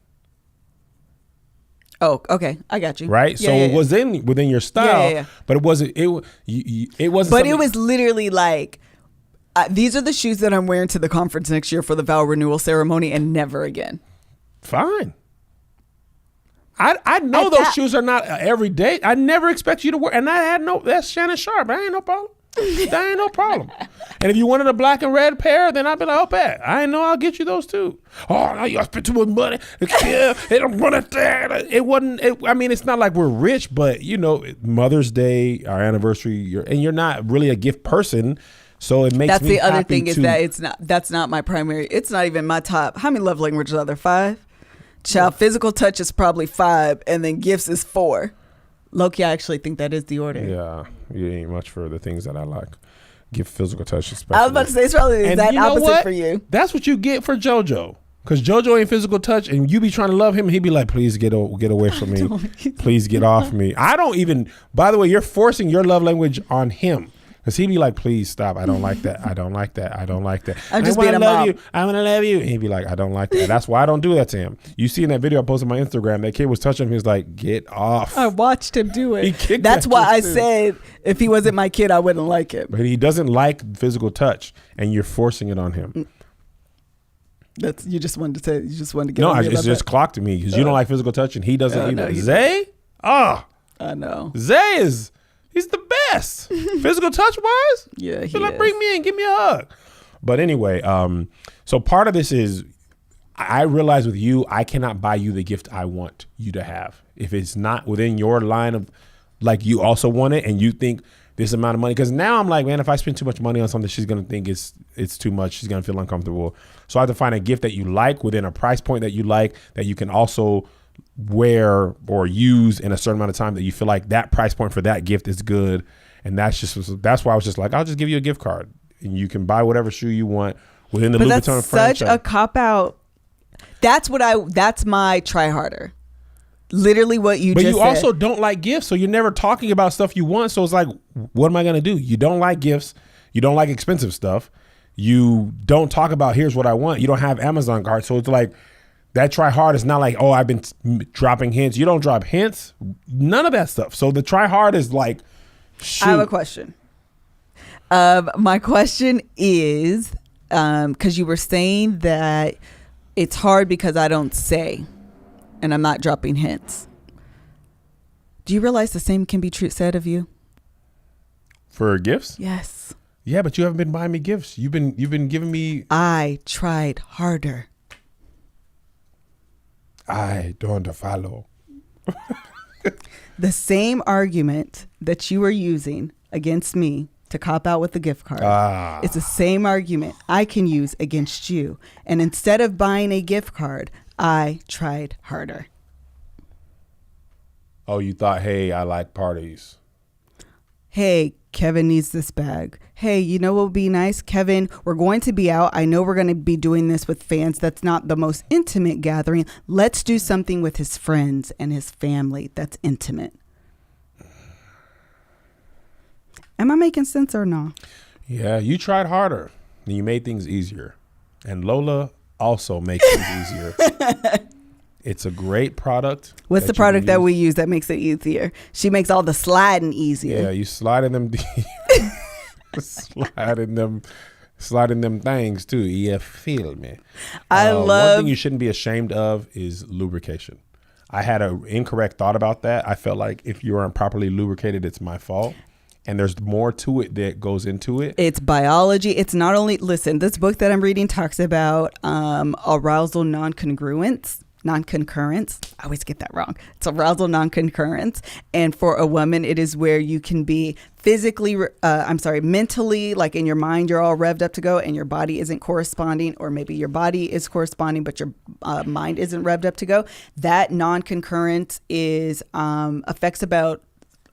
Oh, okay. I got you. Right. Yeah, so it was within your style, but it wasn't. It wasn't. But it was literally like These are the shoes that I'm wearing to the conference next year for the vow renewal ceremony and never again. Fine. I know those shoes are not every day. I never expect you to wear. And that's Shannon Sharp. That ain't no problem. That ain't no problem. And if you wanted a black and red pair, then I'd be like, oh, bet. I know I'll get you those too. Oh, no, you spent too much money. They don't want it there. It wasn't, I mean, it's not like we're rich, but, you know, Mother's Day, our anniversary, you're not really a gift person. So it makes That's me the other happy thing is that that's not my primary. It's not even my top. How many love languages are there? 5? Child, physical touch is probably 5, and then gifts is 4. Loki, I actually think that is the order. Yeah, you ain't much for the things that I like. Give physical touch, especially. I was about to say it's probably the exact opposite for you. That's what you get for JoJo. Because JoJo ain't physical touch, and you be trying to love him, and he be like, please get away from me. Please get off me. I don't even, by the way, you're forcing your love language on him. Because he be like, please stop. I don't like that. I don't like that. I don't like that. I'm just being a mom. I want to love you. And he'd be like, I don't like that. That's why I don't do that to him. You see in that video I posted on my Instagram, that kid was touching him. He was like, get off. I watched him do it. He kicked That's that why kid I too. said if he wasn't my kid, I wouldn't like it. But he doesn't like physical touch, and you're forcing it on him. That's you just wanted to say. You just wanted to get. No, on me it's about just that. clocked to me because you don't like physical touch, and he doesn't Oh, either. no, you Zay? I know. Zay he's the best. Physical touch wise? Yeah, he Feel like is. bring me in, give me a hug. But anyway, so part of this is I realize with you, I cannot buy you the gift I want you to have. If it's not within your line of, like, you also want it and you think this amount of money, because now I'm like, man, if I spend too much money on something, she's gonna think it's too much. She's gonna feel uncomfortable. So I have to find a gift that you like within a price point that you like, that you can also wear or use in a certain amount of time, that you feel like that price point for that gift is good. And that's why I was just like, I'll just give you a gift card and you can buy whatever shoe you want within the Louis Vuitton That's franchise. such a cop out. That's my try harder. Literally what you But just you said. also don't like gifts, so you're never talking about stuff you want. So it's like, what am I going to do? You don't like gifts. You don't like expensive stuff. You don't talk about, here's what I want. You don't have Amazon cards. So it's like, that try hard is not like, oh, I've been dropping hints. You don't drop hints. None of that stuff. So the try hard is like, shoot. I have a question. My question is, because you were saying that it's hard because I don't say, and I'm not dropping hints. Do you realize the same can be said of you? For gifts? Yes. Yeah, but you haven't been buying me gifts. You've been giving me. I tried harder. I don't follow. The same argument that you are using against me to cop out with the gift card. It's the same argument I can use against you. And instead of buying a gift card, I tried harder. Oh, you thought, hey, I like parties. Hey, Kevin needs this bag. Hey, you know what would be nice? Kevin, we're going to be out. I know we're going to be doing this with fans. That's not the most intimate gathering. Let's do something with his friends and his family that's intimate. Am I making sense or no? Yeah, you tried harder and you made things easier. And Lola also makes things easier. It's a great product. What's the product that we use that makes it easier? She makes all the sliding easier. Yeah, you sliding them sliding them things too. You feel me? One thing you shouldn't be ashamed of is lubrication. I had an incorrect thought about that. I felt like if you aren't properly lubricated, it's my fault. And there's more to it that goes into it. It's biology. It's not only, listen, this book that I'm reading talks about arousal non-concurrence. I always get that wrong. It's arousal non-concurrence. And for a woman, it is where you can be mentally, like in your mind, you're all revved up to go and your body isn't corresponding, or maybe your body is corresponding, but your mind isn't revved up to go. That non-concurrence affects about,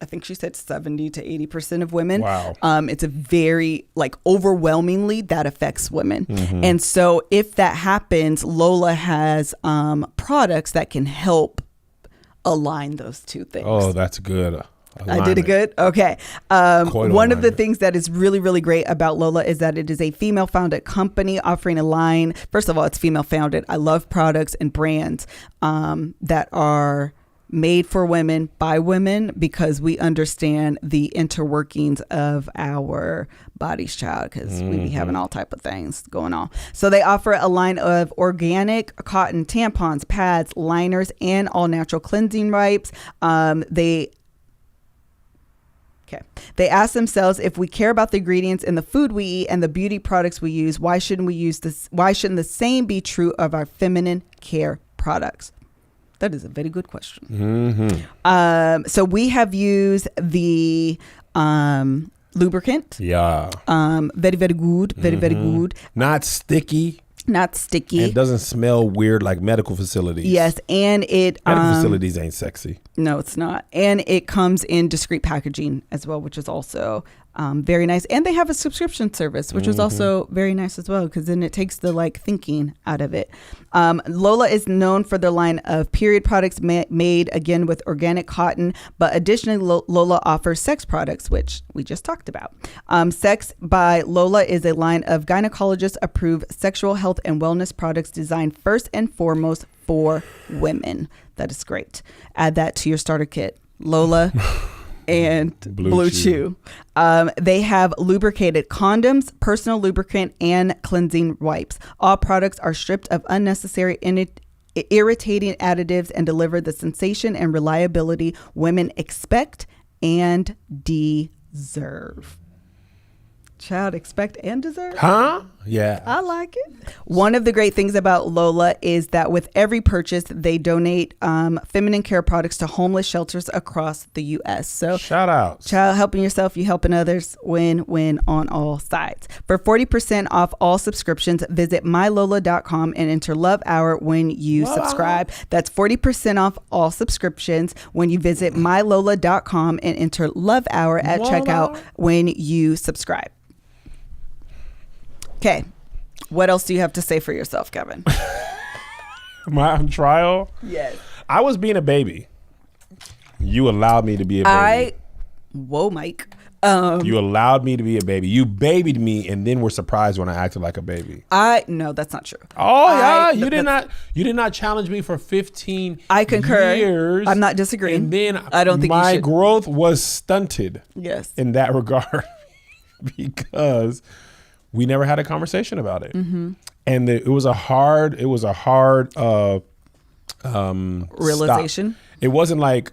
I think she said 70 to 80% of women. Wow. It's a very, overwhelmingly that affects women. Mm-hmm. And so if that happens, Lola has products that can help align those two things. Oh, that's good. I did it good? Okay. One of the things that is really, really great about Lola is that it is a female-founded company offering a line. First of all, it's female-founded. I love products and brands that are made for women by women because we understand the interworkings of our bodies, child, because we be having all type of things going on. So they offer a line of organic cotton tampons, pads, liners, and all natural cleansing wipes. They ask themselves, if we care about the ingredients in the food we eat and the beauty products we use, why shouldn't we use this? Why shouldn't the same be true of our feminine care products? That is a very good question. So we have used the lubricant. Yeah. Very, very good. Very, very good. Not sticky. Not sticky. And it doesn't smell weird like medical facilities. Yes, and it medical facilities ain't sexy. No, it's not. And it comes in discreet packaging as well, which is also very nice. And they have a subscription service, which is also very nice as well, because then it takes the thinking out of it. Lola is known for their line of period products made again with organic cotton, but additionally Lola offers sex products, which we just talked about. Sex by Lola is a line of gynecologist approved sexual health and wellness products designed first and foremost for women. That is great. Add that to your starter kit. Lola and Blue Chew. They have lubricated condoms, personal lubricant, and cleansing wipes. All products are stripped of unnecessary irritating additives and deliver the sensation and reliability women expect and deserve. Child, expect and deserve? Huh? Yeah. I like it. One of the great things about Lola is that with every purchase, they donate feminine care products to homeless shelters across the U.S. So shout out. Child, helping yourself, you helping others, win on all sides. For 40% off all subscriptions, visit mylola.com and enter Love Hour when you subscribe. That's 40% off all subscriptions when you visit mylola.com and enter Love Hour at checkout when you subscribe. Okay, what else do you have to say for yourself, Kevin? My trial? Yes. I was being a baby. You allowed me to be a baby. Whoa, Mike. You allowed me to be a baby. You babied me and then were surprised when I acted like a baby. No, that's not true. Oh, yeah. You did not challenge me for 15 I concur. years. I'm not disagreeing. And then I don't think my you should. growth was stunted. Yes. In that regard because we never had a conversation about it. And it was a hard realization. Stop. It wasn't like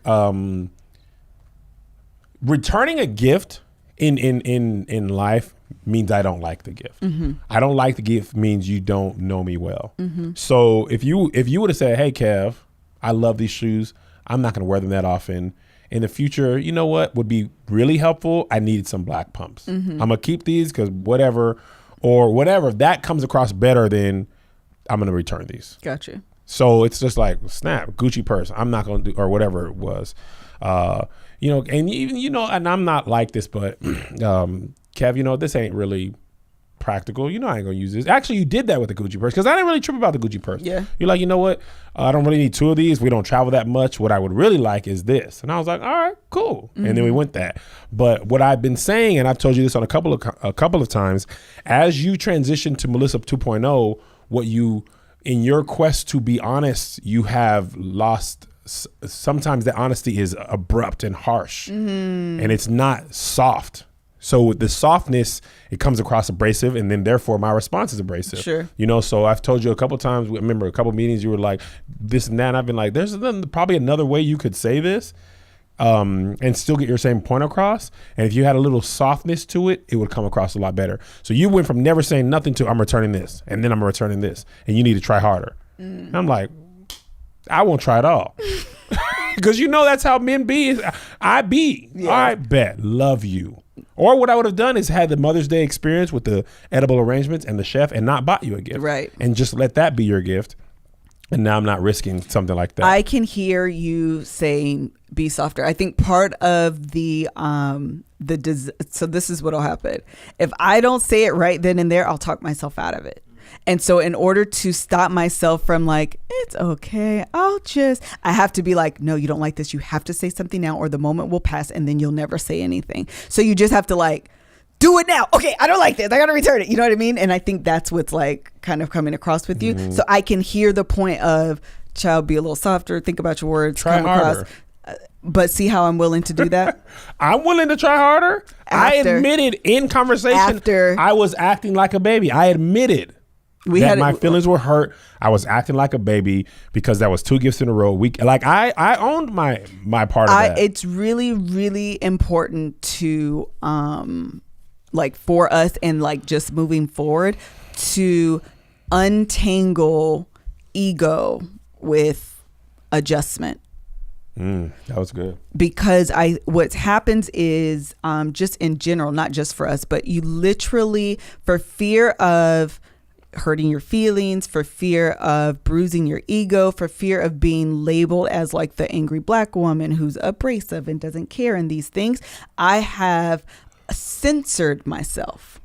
returning a gift in life means I don't like the gift. I don't like the gift means you don't know me well. So if you would have said, hey Kev, I love these shoes, I'm not going to wear them that often. In the future, you know what would be really helpful? I needed some black pumps. I'm going to keep these because whatever, that comes across better than I'm going to return these. Gotcha. So it's just like, snap, Gucci purse. I'm not going to do, or whatever it was. And even, and I'm not like this, but Kev, this ain't really practical. I ain't gonna use this. Actually, you did that with the Gucci purse because I didn't really trip about the Gucci purse. Yeah. You're like, you know what? I don't really need two of these. We don't travel that much. What I would really like is this. And I was like, all right, cool. And then we went that. But what I've been saying, and I've told you this on a couple of times, as you transition to Melissa 2.0, in your quest to be honest, you have lost. Sometimes the honesty is abrupt and harsh, and it's not soft. So with the softness, it comes across abrasive, and then therefore my response is abrasive. Sure. So I've told you a couple times, I remember a couple meetings, you were like this and that, and I've been like, there's probably another way you could say this and still get your same point across. And if you had a little softness to it, it would come across a lot better. So you went from never saying nothing to I'm returning this, and then I'm returning this, and you need to try harder. And I'm like, I won't try at all. Because that's how men be. I be. Yeah. All right, bet. Love you. Or what I would have done is had the Mother's Day experience with the edible arrangements and the chef and not bought you a gift. Right. And just let that be your gift. And now I'm not risking something like that. I can hear you saying be softer. I think part of so this is what'll happen. If I don't say it right then and there, I'll talk myself out of it. And so in order to stop myself from like, it's okay, I have to be like, no, you don't like this. You have to say something now or the moment will pass and then you'll never say anything. So you just have to like, do it now. Okay, I don't like this. I got to return it. You know what I mean? And I think that's what's like kind of coming across with you. So I can hear the point of child, be a little softer, think about your words, Try harder. But see how I'm willing to do that? I'm willing to try harder. I admitted in conversation I was acting like a baby. I admitted my feelings were hurt. I was acting like a baby because that was 2 gifts in a row. I owned my part of that. It's really, really important to like for us and like just moving forward to untangle ego with adjustment. That was good. Because what happens is just in general, not just for us, but you literally, for fear of hurting your feelings, for fear of bruising your ego, for fear of being labeled as like the angry black woman who's abrasive and doesn't care and these things, I have censored myself.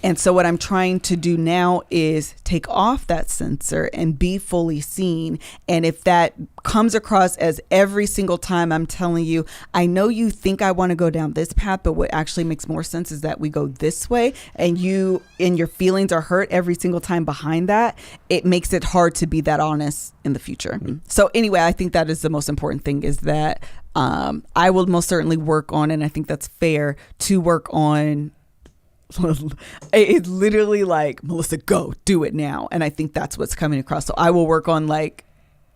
And so what I'm trying to do now is take off that censor and be fully seen. And if that comes across as every single time I'm telling you, I know you think I want to go down this path, but what actually makes more sense is that we go this way, and your feelings are hurt every single time behind that, it makes it hard to be that honest in the future. So anyway, I think that is the most important thing, is that I will most certainly work on, and I think that's fair to work on. It's literally like, Melissa, go do it now. And I think that's what's coming across. So I will work on like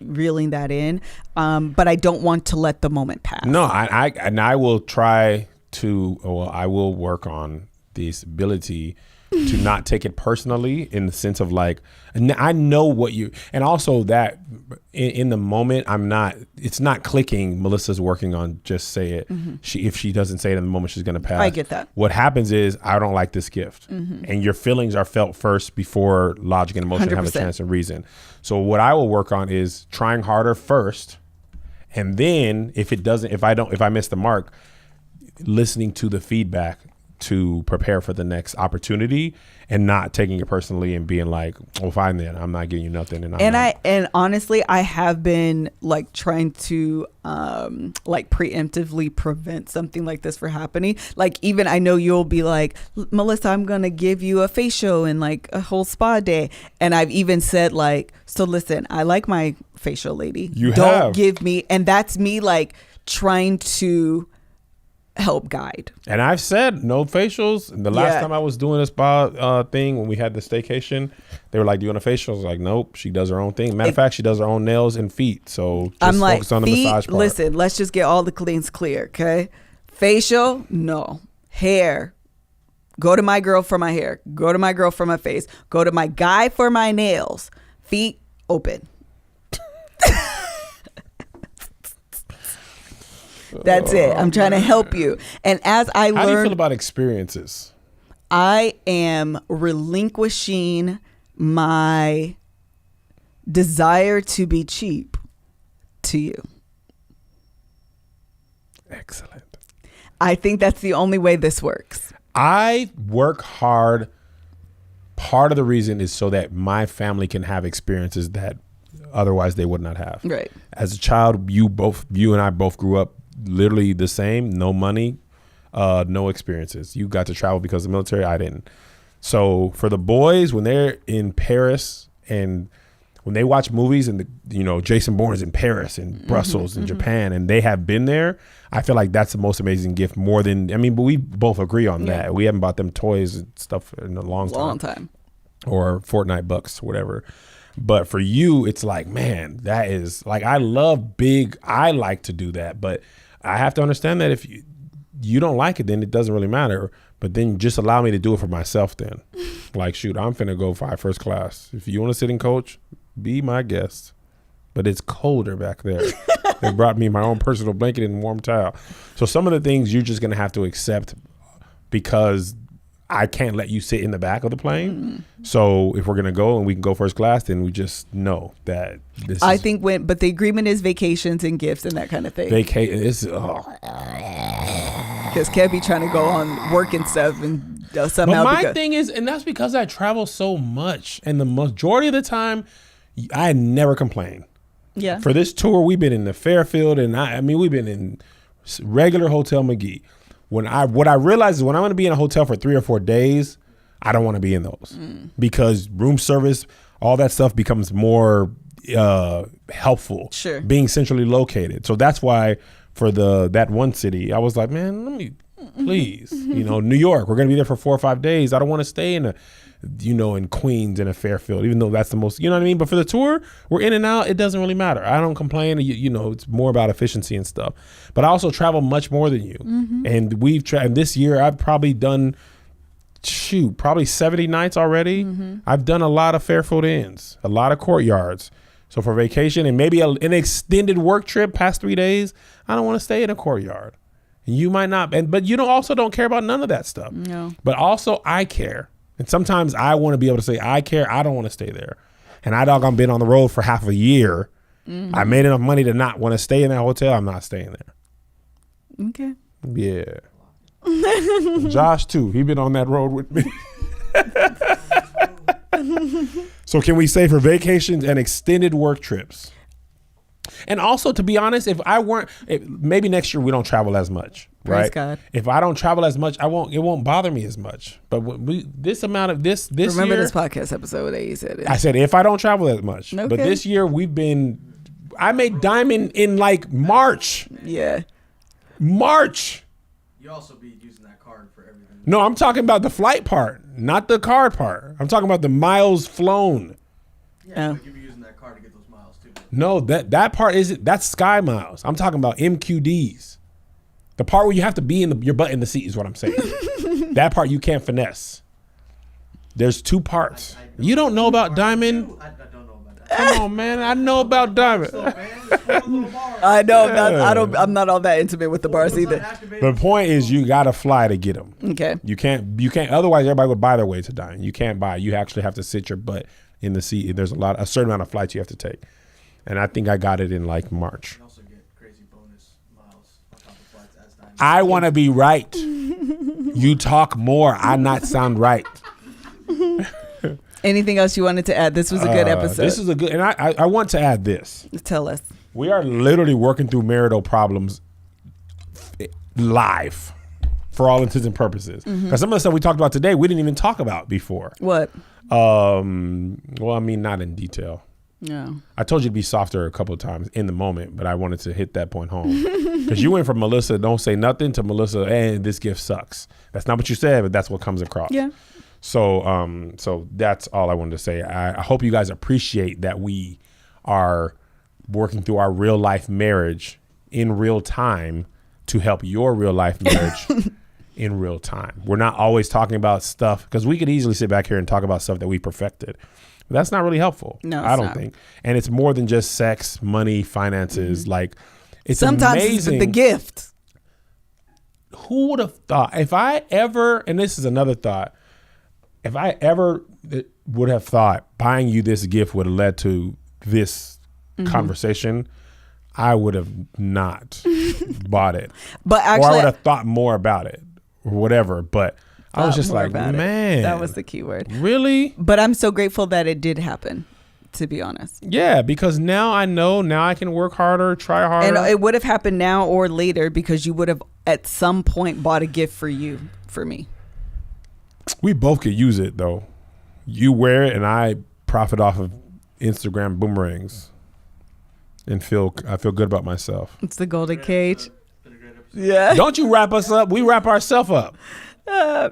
reeling that in. But I don't want to let the moment pass. No, I will try to, I will work on this ability to not take it personally, in the sense of like, I know what you, and also that in the moment, it's not clicking. Melissa's working on just say it. If she doesn't say it in the moment, she's going to pass. I get that. What happens is, I don't like this gift. And your feelings are felt first before logic and emotion 100%. Have a chance and reason. So what I will work on is trying harder first. And then if I miss the mark, listening to the feedback to prepare for the next opportunity, and not taking it personally and being like, oh, fine then, I'm not giving you nothing. And honestly, I have been like trying to like preemptively prevent something like this from happening. Like, even I know you'll be like, Melissa, I'm gonna give you a facial and like a whole spa day, and I've even said like, so listen, I like my facial, lady. Don't give me, and that's me like trying to help guide. And I've said no facials. And the last time I was doing a spa thing, when we had the staycation, they were like, do you want a facial? I was like, nope, she does her own thing. Matter of fact, she does her own nails and feet. So just I'm like, focus on the massage part. Listen, let's just get all the things clear, okay? Facial, no. Hair, go to my girl for my hair. Go to my girl for my face. Go to my guy for my nails. Feet, open. That's it. I'm trying to help you. And as I learn, how do you feel about experiences? I am relinquishing my desire to be cheap to you. Excellent. I think that's the only way this works. I work hard. Part of the reason is so that my family can have experiences that otherwise they would not have. Right. As a child, you and I both grew up literally the same. No money, no experiences. You got to travel because of the military. I didn't. So for the boys, when they're in Paris and when they watch movies and Jason Bourne's in Paris and Brussels and Japan, and they have been there, I feel like that's the most amazing gift. More than, but we both agree on that. We haven't bought them toys and stuff in a long time. Or Fortnite bucks, whatever. But for you, it's like, man, that is like, I like to do that, but I have to understand that if you don't like it, then it doesn't really matter. But then just allow me to do it for myself then. Like, shoot, I'm finna go fly first class. If you want to sit in coach, be my guest. But it's colder back there. They brought me my own personal blanket and warm towel. So some of the things you're just gonna have to accept, because I can't let you sit in the back of the plane. So if we're going to go and we can go first class, then we just know that this I think but the agreement is vacations and gifts and that kind of thing. Because can't be trying to go on work and stuff and somehow. But my thing is, and that's because I travel so much, and the majority of the time, I never complain. Yeah. For this tour, we've been in the Fairfield, and we've been in regular Hotel McGee. What I realize is when I'm going to be in a hotel for 3 or 4 days, I don't want to be in those because room service, all that stuff becomes more helpful. Sure. Being centrally located. So that's why for that one city, I was like, man, let me, please, New York, we're going to be there for 4 or 5 days. I don't want to stay in in Queens and a Fairfield, even though that's the most, you know what I mean? But for the tour, we're in and out. It doesn't really matter. I don't complain. It's more about efficiency and stuff. But I also travel much more than you. And and this year I've probably done, probably 70 nights already. I've done a lot of Fairfield Inns, a lot of Courtyards. So for vacation and maybe an extended work trip past 3 days, I don't want to stay in a Courtyard. You might not, but you also don't care about none of that stuff. No. But also I care. And sometimes I want to be able to say, I care. I don't want to stay there. And I doggone been on the road for half a year. I made enough money to not want to stay in that hotel. I'm not staying there. Okay. Yeah. Josh too. He been on that road with me. So can we say for vacations and extended work trips? And also, to be honest, maybe next year we don't travel as much, Praise right? God. If I don't travel as much, it won't bother me as much. But this Remember year, this podcast episode that you said it. I said if I don't travel as much. Okay. But this year I made Diamond in like March. Yeah. March. You also be using that card for everything. No, I'm talking about the flight part, not the card part. I'm talking about the miles flown. Yeah, Oh. but you be using that card to get those miles too. No, that part that's Sky Miles. I'm talking about MQDs. The part where you have to be your butt in the seat is what I'm saying. That part you can't finesse. There's two parts. You don't know about Diamond? I don't know about that. Come on, man. I know about Diamond. So, man, it's one little bar. I know. I'm not all that intimate with the bars either. The point is you got to fly to get them. Okay. You can't, otherwise everybody would buy their way to Diamond. You can't buy. You actually have to sit your butt in the seat. There's a certain amount of flights you have to take. And I think I got it in like March. You also get crazy bonus miles on top of flights as Diamond. I want to be right. You talk more. I not sound right. Anything else you wanted to add? This was a good episode. This is a good, and I want to add this. Tell us. We are literally working through marital problems live for all intents and purposes. Because some of the stuff we talked about today, we didn't even talk about before. What? Well, I mean, not in detail. No. I told you to be softer a couple of times in the moment, but I wanted to hit that point home. Because you went from Melissa, don't say nothing, to Melissa, and this gift sucks. That's not what you said, but that's what comes across. Yeah. So that's all I wanted to say. I hope you guys appreciate that we are working through our real life marriage in real time to help your real life marriage in real time. We're not always talking about stuff, because we could easily sit back here and talk about stuff that we perfected. But that's not really helpful. No, I don't not. think. And it's more than just sex, money, finances. Like, it's Sometimes amazing. it's the gift. Who would have thought, if I ever, and this is another thought, if I ever would have thought buying you this gift would have led to this conversation, I would have not bought it. But Or I actually, would have thought more about it or whatever. But I was thought just more like, about it. man. that was the key word. Really? But I'm so grateful that it did happen, to be honest. Yeah, because now I know, now I can work harder, try harder. And it would have happened now or later, because you would have at some point bought a gift for me. We both could use it though. You wear it and I profit off of Instagram boomerangs and I feel good about myself. It's the golden cage. Been a great episode. Yeah. Don't you wrap us up. We wrap ourselves up.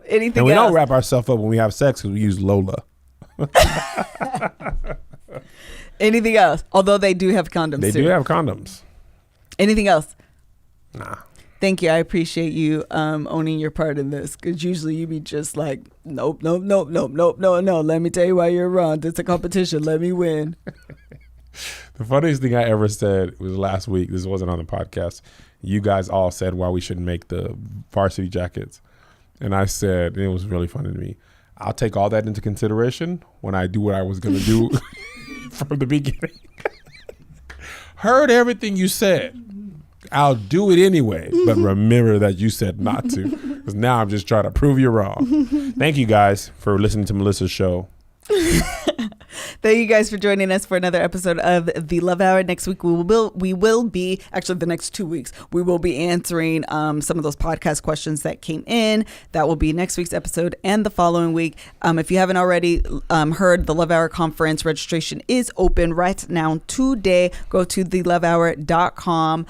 Anything And we else? don't wrap ourselves up when we have sex because we use Lola. Anything else? Although they do have condoms They too. do have condoms. Anything else? Nah. Thank you. I appreciate you owning your part in this, because usually you be just like, nope. Let me tell you why you're wrong. It's a competition. Let me win. The funniest thing I ever said was last week. This wasn't on the podcast. You guys all said why we shouldn't make the varsity jackets. And I said, and it was really funny to me, I'll take all that into consideration when I do what I was going to do from the beginning. Heard everything you said. I'll do it anyway. But remember that you said not to. Because now I'm just trying to prove you wrong. Thank you guys for listening to Melissa's show. Thank you guys for joining us for another episode of the Love Hour. Next week we will be actually the next 2 weeks we will be answering some of those podcast questions that came in. That will be next week's episode and the following week. If you haven't already heard, the Love Hour conference registration is open right now today. Go to thelovehour.com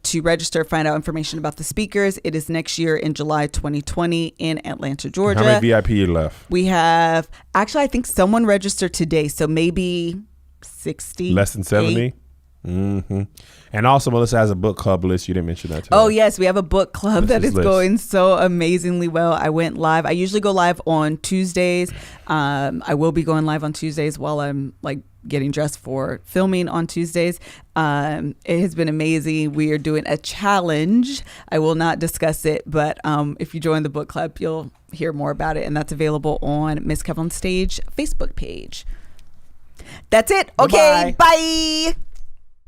to register, find out information about the speakers. It is next year in July 2020 in Atlanta, Georgia. How many VIP you left? We have, actually, I think someone registered today, so maybe 60. Less than 70? Mm-hmm. And also, Melissa has a book club list. You didn't mention that today. Oh, yes. We have a book club What's that this is list? going so amazingly well. I went live. I usually go live on Tuesdays. I will be going live on Tuesdays while I'm getting dressed for filming on Tuesdays. It has been amazing. We are doing a challenge. I will not discuss it, but if you join the book club, you'll hear more about it. And that's available on Miss Kev on Stage Facebook page. That's it. Okay, Bye-bye. bye.